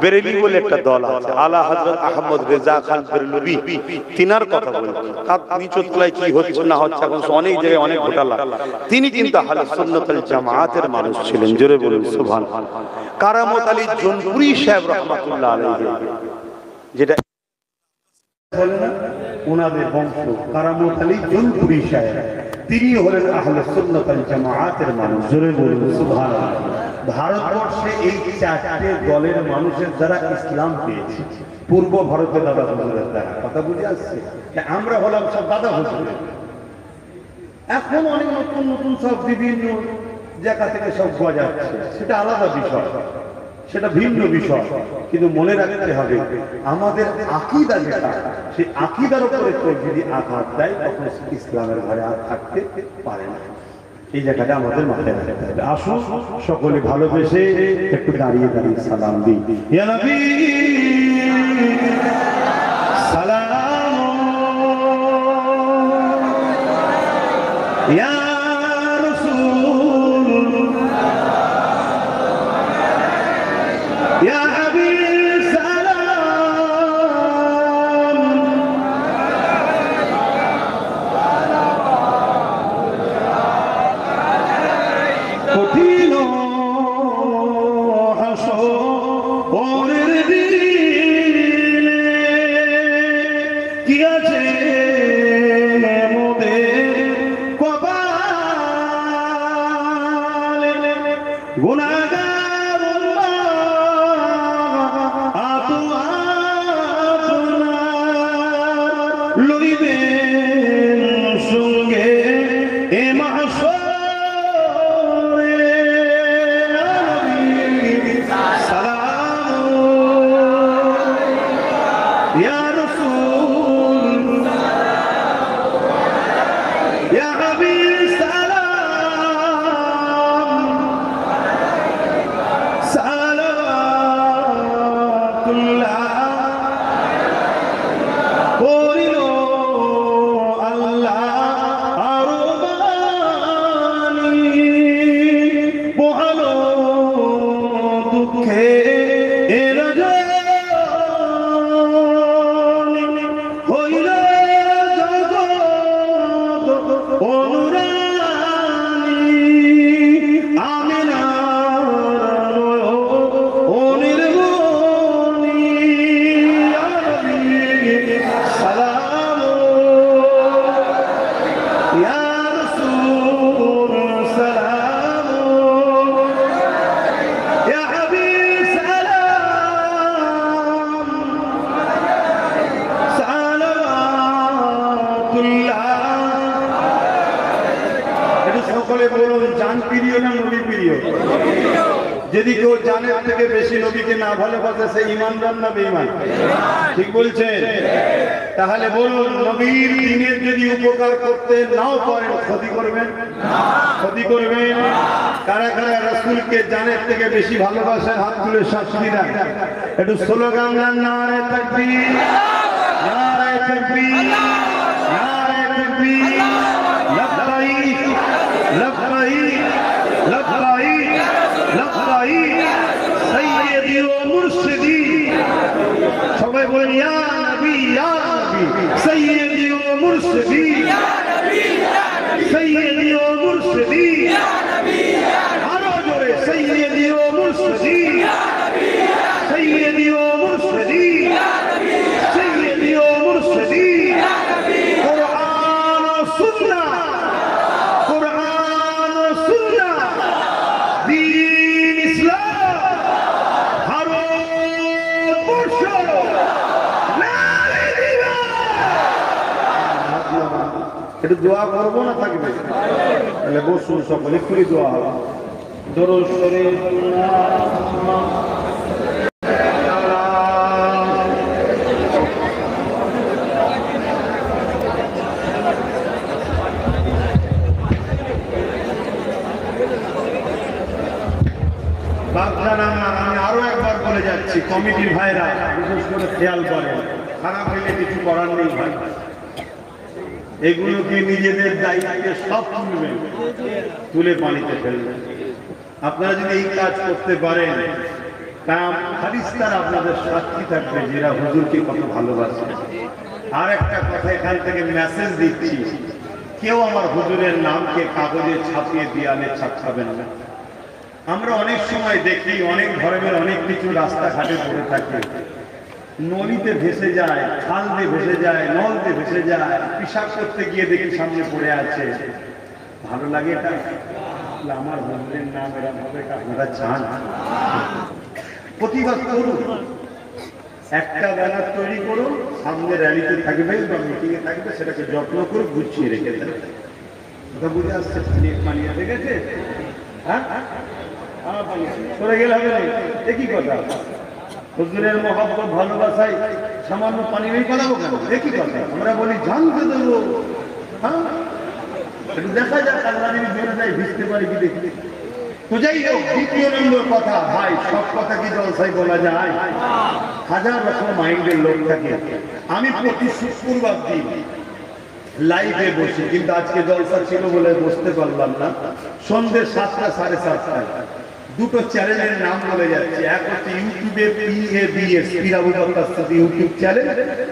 বেরেলি বলে একটা দল আছে, আলা হযরত আহমদ রেজা খান বেরলভী, তিনার কথা বলবো। নিচতলায় কি হচ্ছে না হচ্ছে এখন অনেক জায়গায় অনেক ঘোটালা। তিনি কিন্তু আহলে সুন্নাত ওয়াল জামাতের মানুষ ছিলেন, জোরে বলুন সুবহানাল্লাহ। কারামত আলী জোনপুরি সাহেব রাহমাতুল্লাহ আলাইহি, যেটা বলে না ওনাদের বংশ, কারামত আলী জোনপুরি সাহেব, তিনি হলেন আহলে সুন্নাত ওয়াল জামাতের মানুষ, জোরে বলুন সুবহানাল্লাহ। ভারতবর্ষে এই চারটে দলের মানুষের দ্বারা ইসলাম পেয়েছে, পূর্ব ভারতে দাদা হুজুরের দ্বারা। কথা বুঝে আসছে? আমরা হলাম সব দাদা হুজুর। এখন অনেক নতুন নতুন সব বিভিন্ন জায়গা থেকে সব গজাচ্ছে, সেটা আলাদা বিষয়, সেটা ভিন্ন বিষয়। কিন্তু মনে রাখতে হবে আমাদের আকীদা যেটা, সেই আকীদার উপরে কেউ যদি আঘাত দেয় তখন ইসলামের ঘরে আর থাকতে পারে না। এই জায়গাটা আমাদের মাথায় রাখতে হবে। আসুন সকলে ভালোবেসে একটু দাঁড়িয়ে দাঁড়িয়ে সালাম দিই। ইয়া নবী সালাম, ইয়া রাসূল, ইয়া হাবিব সালাম, কঠিন হাসরের দিনে কি আছে মোদের কপালে, গুনাহগার উম্মাহ আতু আপনার লইবেন সঙ্গে এ মাহশরে। যদি কেউ জানের থেকে বেশি নবীকে না ভালোবাসে সে ঈমানদার না বেঈমান? ঠিক বলছেন? তাহলে বলুন নবীর দ্বীনের যদি উপকার করতে নাও পারেন ক্ষতি করবেন? ক্ষতি করবেন? কারা কারা রাসূলকে জানের থেকে বেশি ভালোবাসেন হাত তুলে সাক্ষী দেন। একটু স্লোগান দেন, নারে তাকবীর, নারে তাকবীর, নারে তাকবীর, লব্বাইক লব্বাইক লব্বাইক লব্বাইক সাইয়্যিদি ও মুরশিদি। সবাই বলেন ইয়া নবী ইয়া নবী, সাইয়্যিদি ও মুরশিদি, ইয়া নবী ইয়া নবী, সাইয়্যিদি ও মুরশিদি, ইয়া নবী ইয়া নবী। আরো জোরে সাইয়্যিদি ও মুরশিদি, ইয়া নবী ইয়া নবী, সাইয়্যিদি ও মুরশিদি, ইয়া নবী ইয়া নবী, সাইয়্যিদি ও মুরশিদি, ইয়া নবী। কুরআন ও সুন্নাহ, কুরআন ও সুন্নাহ, দ্বীন ইসলাম, ভারতবর্ষ নারে দিবা। একটু দোয়া করবো না থাকবে? তাহলে বসুন সকলে, একটু দোয়া হবে। দরুদ শরীফ আমি আরো একবার বলে যাচ্ছি, কমিটির ভাইরা বিশেষ করে খেয়াল করেন, খারাপ হইলে কিছু করার নেই ভাই। এগুলোকে নিজেদের দায়িত্বে সব তুলবেন, তুলে পানিতে ফেলবেন। আপনারা যদি এই কাজ করতে পারেন, তা ফারিস্তারা আপনাদের সাক্ষী থাকবে যারা হুজুরকে কত ভালোবাসে। আর একটা কথা এখান থেকে মেসেজ দিচ্ছি, কেউ আমার হুজুরের নামকে কাগজে ছাপিয়ে দেয়ালে ছাপাবেন না। আমরা অনেক সময় দেখি অনেক ধরনের অনেক কিছু রাস্তাঘাটে পড়ে থাকে, নদীতে ভেসে যায়, খাল দিয়ে ভেসে যায়, নল দিয়ে ভেসে যায়, পেশাব করতে গিয়ে দেখি সামনে পড়ে আছে। ভালো লাগে এটা? আমার হুজুরের নাম এরকম হবে, আপনারা চান? প্রতিবাদ করুন, একটা ব্যানার তৈরি করুন, সামনে র্যালিতে থাকবে বা মিটিংয়ে থাকবে, সেটাকে যত্ন করে গুছিয়ে রেখে দেবে। কথা বুঝে আসছে? পানি এসে গেছে, হ্যাঁ সরে গেলে হবে না। একই কথা, হুজুরের মহব্বত ভালোবাসায় সামান্য পানি নেই পালাবো কেন? একই কথা আমরা বলি, জানতে দেবো। হ্যাঁ, দেখা যাক আল্লাহ যদি জোরে যায় ভিজতে পারি কি দেখি। তো যাই হোক, দ্বিতীয় নম্বর কথা, ভাই সব কথা কি জলসায় বলা যায়? হাজার রকম মাইন্ডের লোক থাকে। আমি প্রতি শুক্রবার দিন লাইভে বসি, কিন্তু আজকে জলসা ছিল বলে বসতে পারলাম না। সন্ধ্যে 7টা 7:30টায় দুটো চ্যানেলের নাম বলে যাচ্ছে। এক হচ্ছে ইউটিউবে PABS পীর আবু বকর সিদ্দিকী ইউটিউব চ্যানেল,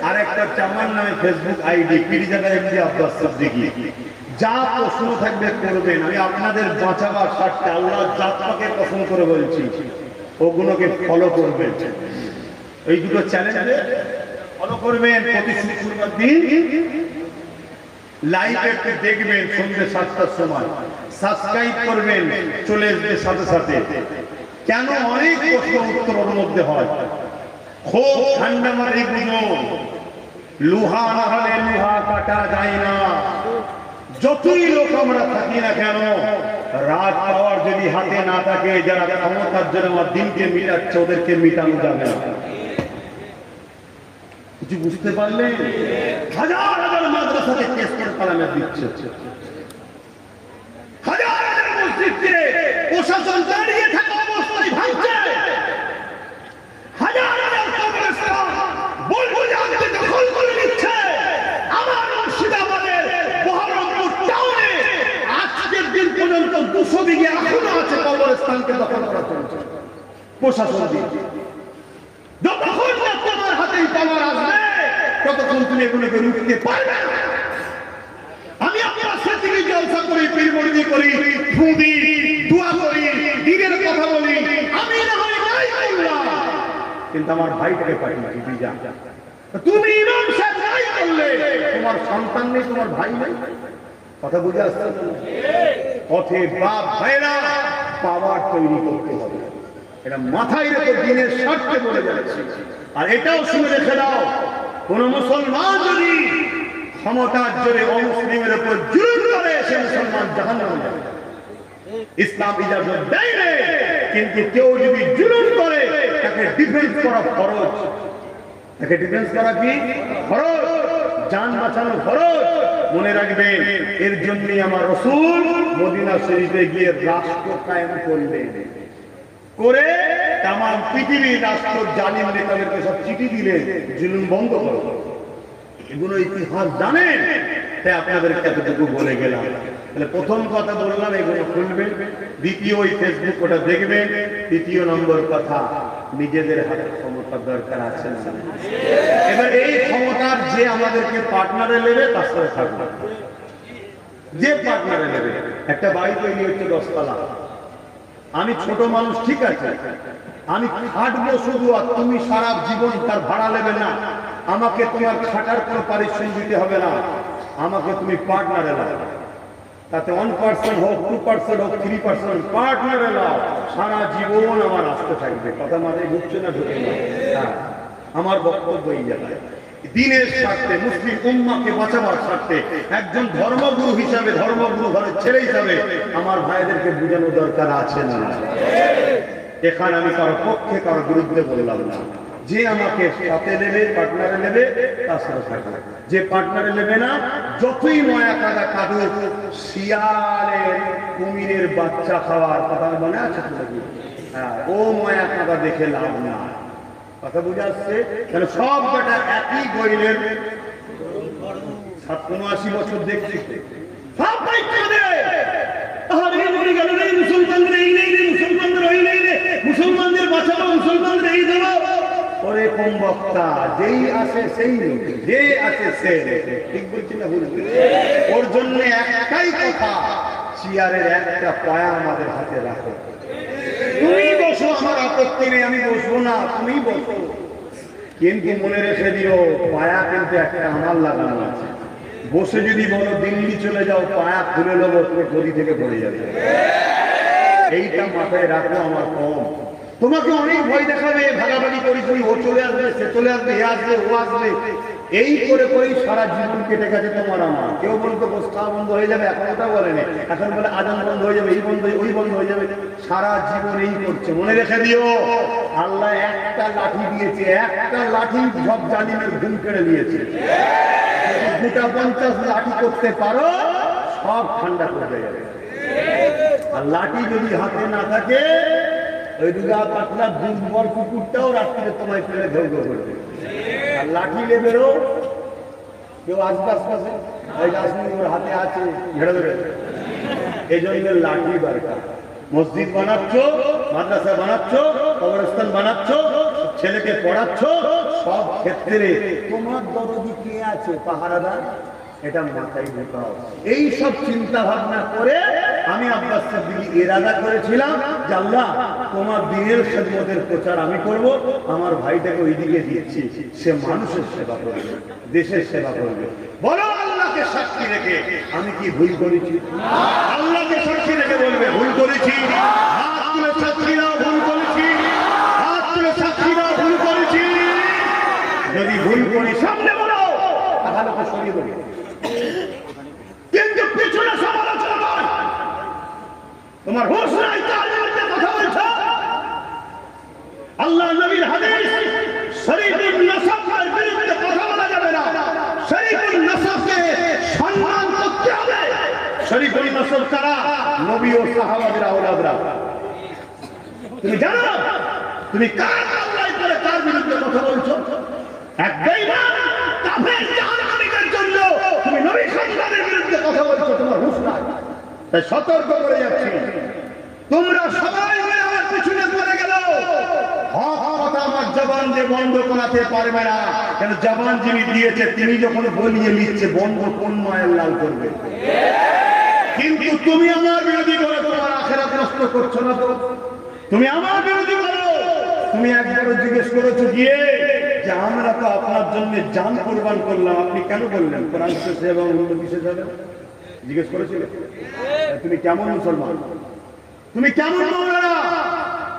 আর একটা হচ্ছে আমার নামে Facebook ID Pirzada MD Abbas Siddiqui. যা প্রশ্ন থাকবে করবেন, আমি আপনাদের বাঁচাবার স্বার্থে আল্লাহ জাতটাকে পছন্দ করে বলছি, ওগুলোকে ফলো করবেন। এই দুটো চ্যানেলে ফলো করবেন, প্রতি শুক্রবার দিন লাইভে দেখবেন সন্ধ্যে 7টার সময়, সাবস্ক্রাইব করবেন, চলে আসবে সাথে সাথে। কেন? অনেক প্রশ্ন উত্তর ওর মধ্যে হয়। খুব ঠান্ডা মাথায় বুঝুন, লোহা না হলে লোহা কাটা যায় না। যতই লোক আমরা থাকি না কেন, রাত পাওয়ার যদি হাতে না থাকে, যারা ক্ষমতার জন্য আমার দিনকে মিটাচ্ছে, ওদেরকে মিটানো যাবে না। কিছু বুঝতে পারলেন? হাজার হাজার মাদ্রাসাতে কেস করে তালামে দিচ্ছে, হাজার হাজার মসজিদকে প্রশাসন দাঁড়িয়ে থাকা অবস্থায় ভাঙছে, হাজার হাজার কবরস্থান বলবো জানতে দখল করে নিচ্ছে। আমার মুর্শিদাবাদের বহরমপুর টাউনে আজকের দিন পর্যন্ত 200 বিঘে এখনো আছে কবরস্থানকে দখল করা চলছে প্রশাসন দিয়ে। যতক্ষণ না তোমার হাতেই পাওয়ার আসবে, ততক্ষণ তুমি এগুলোকে রুখতে পারবে না। আমি আপনার সাথে জলসা করি, পীরমরিদি করি, ফু দিই, দোয়া করি, দিনের কথা বলি, আমি না হয় নাই বললাম, কিন্তু আমার ভাইটাকে পাঠিয়েছি তুই যা। তুমি ইমাম সাহেব নাই বললে, তোমার সন্তান নেই, তোমার ভাই নেই। কথা বুঝে আসছে? পথে বাপ ভাইরা পাওয়ার তৈরি করতে হবে, এটা মাথায় রেখে দিনের স্বার্থে বলে যাচ্ছে। আর এটাও শুনে রেখে দাও, কোন মুসলমান যদি ক্ষমতার জোরে অমুসলিমের উপর জুলুম করে, সে মুসলমান জাহান্নামে যাবে। ইসলাম ইজাজত দেয় না, কিন্তু কেউ যদি জুলুম করে তাকে ডিফেন্স করা ফরজ। তাকে ডিফেন্স করা কি ফরজ, জান বাঁচানো ফরজ। মনে রাখবেন, এর জন্যই আমার রাসূল মদিনা শরীফে গিয়ে রাষ্ট্র কায়েম করলেন, করে তাম পৃথিবীর রাষ্ট্র জালিম নেতাদেরকে সব চিঠি দিলেন, জুলুম বন্ধ করো। এগুলো ইতিহাস জানেন, তাই আপনাদেরকে এতটুকু বলে গেলাম। তাহলে প্রথম কথা বললাম, এগুলো খুলবেন। দ্বিতীয়, ওই ফেসবুক ওটা দেখবেন। তৃতীয় নম্বর কথা, নিজেদের হাতে ক্ষমতার দরকার আছে না? এবার এই ক্ষমতার যে আমাদেরকে পার্টনারে নেবে, তার সাথে থাকবে। যে পার্টনারে নেবে, একটা বাড়ি তৈরি হচ্ছে 10 তলা, আমি ছোট মানুষ, ঠিক আছে, আমি খাটবো শুধু, আর তুমি সারা জীবন তার ভাড়া নেবে না। আমাকে তোমার খাটার কোনো পারিশ্রমিক দিতে হবে না, আমাকে তুমি পার্টনারে নাও। তাতে 1% হোক, 2% হোক, 3% পার্টনারে নাও, সারা জীবন আমার আসতে থাকবে। কথা মাথায় ঢুকছে না? ঢুকে না? হ্যাঁ, আমার বক্তব্য এই জায়গায়। দিনের স্বার্থে, মুসলিম উম্মাহকে বাঁচাবার স্বার্থে, একজন ধর্মগুরু হিসাবে, ধর্মগুরু ঘরের ছেলে হিসাবে আমার ভাইদেরকে বোঝানো দরকার আছে না? এখানে আমি কারো পক্ষে কারো বিরুদ্ধে বললাম না। যে আমাকে সাথে নেবে, পার্টনারে নেবে, তার সাথে থাকবে। যে পার্টনারে নেবে না, যতই ময়া কাদা কাঁদুক, শিয়ালের কুমিরের বাচ্চা খাওয়ার কথা মনে আছে? হ্যাঁ, ও ময়া কাদা দেখে লাভ না। কথা বুঝে আসছে? তাহলে সব বেটা একই গইলের ৭৭ বছর দেখছি সব দায়িত্ব দে। তাহলে এই মরে গেল রে, মুসলমানদের এই নেই রে, মুসলমানদের ওই নেই রে, মুসলমানদের বাঁচাবো, মুসলমানদের এই দেবো। ওরে কম বক্তা, যেই আসে সেই লোকে, যে আসে সে লোকে। ঠিক বলছি না ভুল বলছি? ওর জন্য একটাই কথা, চেয়ারের একটা পায়া আমাদের হাতে রাখো। তুমি বসো, আমার আপত্তি নেই, আমি বসবো না, তুমি বসো, কিন্তু মনে রেখে দিও পায়া কিন্তু একটা আমার লাগানো আছে। বসে যদি বলো দিল্লি চলে যাও, পায়া খুলে নেবো, তুমি গদি থেকে পড়ে যাবে। এইটা মাথায় রাখো, আমার কম। তোমাকে অনেক ভয় দেখাবে, ভাগাভাগি করি করি, ও চলে আসবে, সে চলে আসবে, এ আসবে, ও আসবে, এই করে করেই সারা জীবন কেটে গেছে তোমার আমার। কেউ বলতো গোস খাওয়া বন্ধ হয়ে যাবে, এখন ওটা বলেনি, এখন বলে আজান বন্ধ হয়ে যাবে, এই বন্ধ, ওই বন্ধ হয়ে যাবে। সারা জীবন এই করছে। মনে রেখে দিও, আল্লাহ একটা লাঠি দিয়েছে, একটা লাঠি সব জালিমের ঘুম কেড়ে দিয়েছে। গোটা 50 লাঠি করতে পারো, সব ঠান্ডা করে যাবে। আর লাঠি যদি হাতে না থাকে, ওই দুগা পাতলা দুর্বল কুকুরটাও রাত্রিরে তোমায় ফেলে ধৈর্য করবে। আর লাঠি লেবেরও কেউ আসবে আশপাশে, ওই রাজনীতি ওর হাতে আছে, ঝেড়ে দেবে। এই জন্য লাঠি দরকার। মসজিদ বানাচ্ছ, মাদ্রাসা বানাচ্ছ, কবরস্থান বানাচ্ছ, ছেলেকে পড়াচ্ছ, সব ক্ষেত্রে তোমার দরদি কে আছে পাহারাদার, এটা মাথায় ঢোকাও। এই সব চিন্তা ভাবনা করে আমি আব্বাস সিদ্দিকী ইরাদা করেছিলাম যে আল্লাহ তোমার দ্বীনের খেদমতের প্রচার আমি করব, আমার ভাইটাকে ওইদিকে দিচ্ছি, সে মানুষের সেবা করবে, দেশের সেবা করবে। বলো আল্লাহকে সাক্ষী রেখে আমি কি ভুল করেছি? আল্লাহকে সাক্ষী রেখে বলবে ভুল করেছি। হাত তুলে সাক্ষী দাও, ভুল করেছি। হাত তুলে সাক্ষী দাও, ভুল করেছি। যদি ভুল করি সামনে বলো, তাহলে তো সরিয়ে দেবে, কিন্তু পিছনে সমালোচনা নয়। তোমার হোশ নাই, তার বিরুদ্ধে কথা বলছো। আল্লাহ নবীর হাদিস শরীফুন নাসাবের বিরুদ্ধে কথা বলা যাবে না। শরীফুন নাসাবকে সম্মান করতে হবে। শরীফুন নাসাব কারা? নবী ও সাহাবাদের আওলাদরা। তুমি জানো তুমি কার আল্লাহ করে কার বিরুদ্ধে কথা বলছো? এক বেঈমান কাফের জাহান্নামীদের জন্য তুমি নবী সন্তানের বিরুদ্ধে কথা বলছো, তোমার হুঁশ নাই। তাই সতর্ক করে যাচ্ছি, তোমরা সবাই মিলে আমার পিছনে পড়ে গেল। হক কথা আমার জবান যে বন্ধ করাতে পারবে না, কেন জবান যিনি দিয়েছে তিনি যখন বলিয়ে নিচ্ছে বন্ধ কোন মায়ের লাল করবে। কিন্তু তুমি আমার বিরোধী করে তোমার আখিরাত নষ্ট করছো না তো? তুমি আমার বিরোধী করো। তুমি একবারও জিজ্ঞেস করেছো গিয়ে যে আমরা তো আপনার জন্য জান কোরবান করলাম, আপনি কেন বললেন কোরআন শেষে এবং অন্য বিশেষ যাবে? জিজ্ঞেস করেছিলে? তুমি কেমন মুসলমান? তুমি কেমন মাওলানা?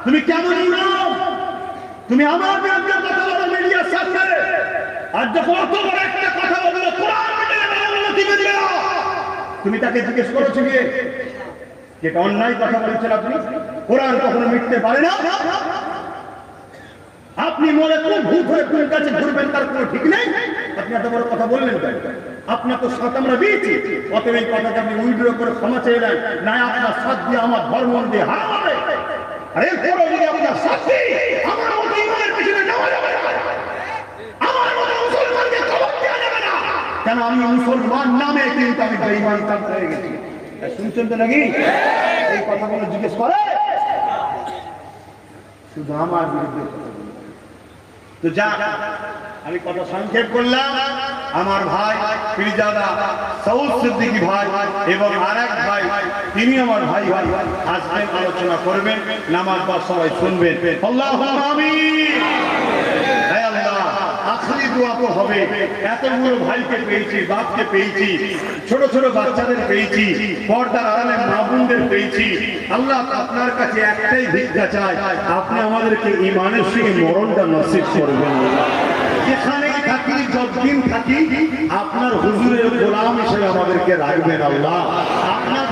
তুমি কেমন ইমাম? তুমি আমার বিরুদ্ধে কথা বলো মিডিয়ার সামনে, আর যখন অত বড় একটা কথা বললো কোরআন দিবে দিবে না, তুমি তাকে জিজ্ঞেস করেছো গিয়ে যেটা অন্যায় কথা বলেছেন আপনি? কোরআন কখনো মিটতে পারে না। আপনি মনে করে ভূত হয়ে কোন কাছে ঘুরবেন তার কোনো ঠিক নেই। আপনি এত বড় কথা বললেন কেন? আপনার তো সাথ আমরা দিয়েছি, অতএব এই কথাকে আপনি উইড্রো করে ক্ষমা চেয়ে নেন, না আপনার সাথ দিয়ে আমার ধর্ম দিয়ে হারাম হবে। আর এরপরও যদি আপনার সাথী আমার মতো ইমানের পিছনে নেওয়া যাবে না, আমার মতো মুসলমানকে খবর দেওয়া যাবে না, কেন আমি মুসলমান নামে কিন্তু আমি বেঈমান কাজ হয়ে গেছি। শুনছেন তো নাকি? এই কথাগুলো জিজ্ঞেস করে শুধু আমার বিরুদ্ধে। তো যা আমি কথা সংক্ষেপ করলাম। আমার ভাই পীরজাদা সৌদ সিদ্দিকী ভাই এবং আরেক ভাই, তিনি আমার ভাই ভাই আসবেন, আলোচনা করবেন, নামাজ পড়া সবাই শুনবেন। আল্লাহুম্মা আমিন। হে আল্লাহ, আখরি দোয়া তো হবে। এতগুলো ভাইকে পেয়েছি, বাপকে পেয়েছি, ছোট ছোট বাচ্চাদের পেয়েছি, পর্দার আড়ালে মা বোনদের পেয়েছি। আল্লাহ আপনার কাছে একটাই ভিক্ষা চাই, আপনি আমাদেরকে ঈমানের সঙ্গে মরণটা নসিব করবেন। যেখানেই থাকি, যতদিন থাকি, আপনার হুজুরের গোলাম হিসেবে আমাদেরকে রাখবেন আল্লাহ। আপনার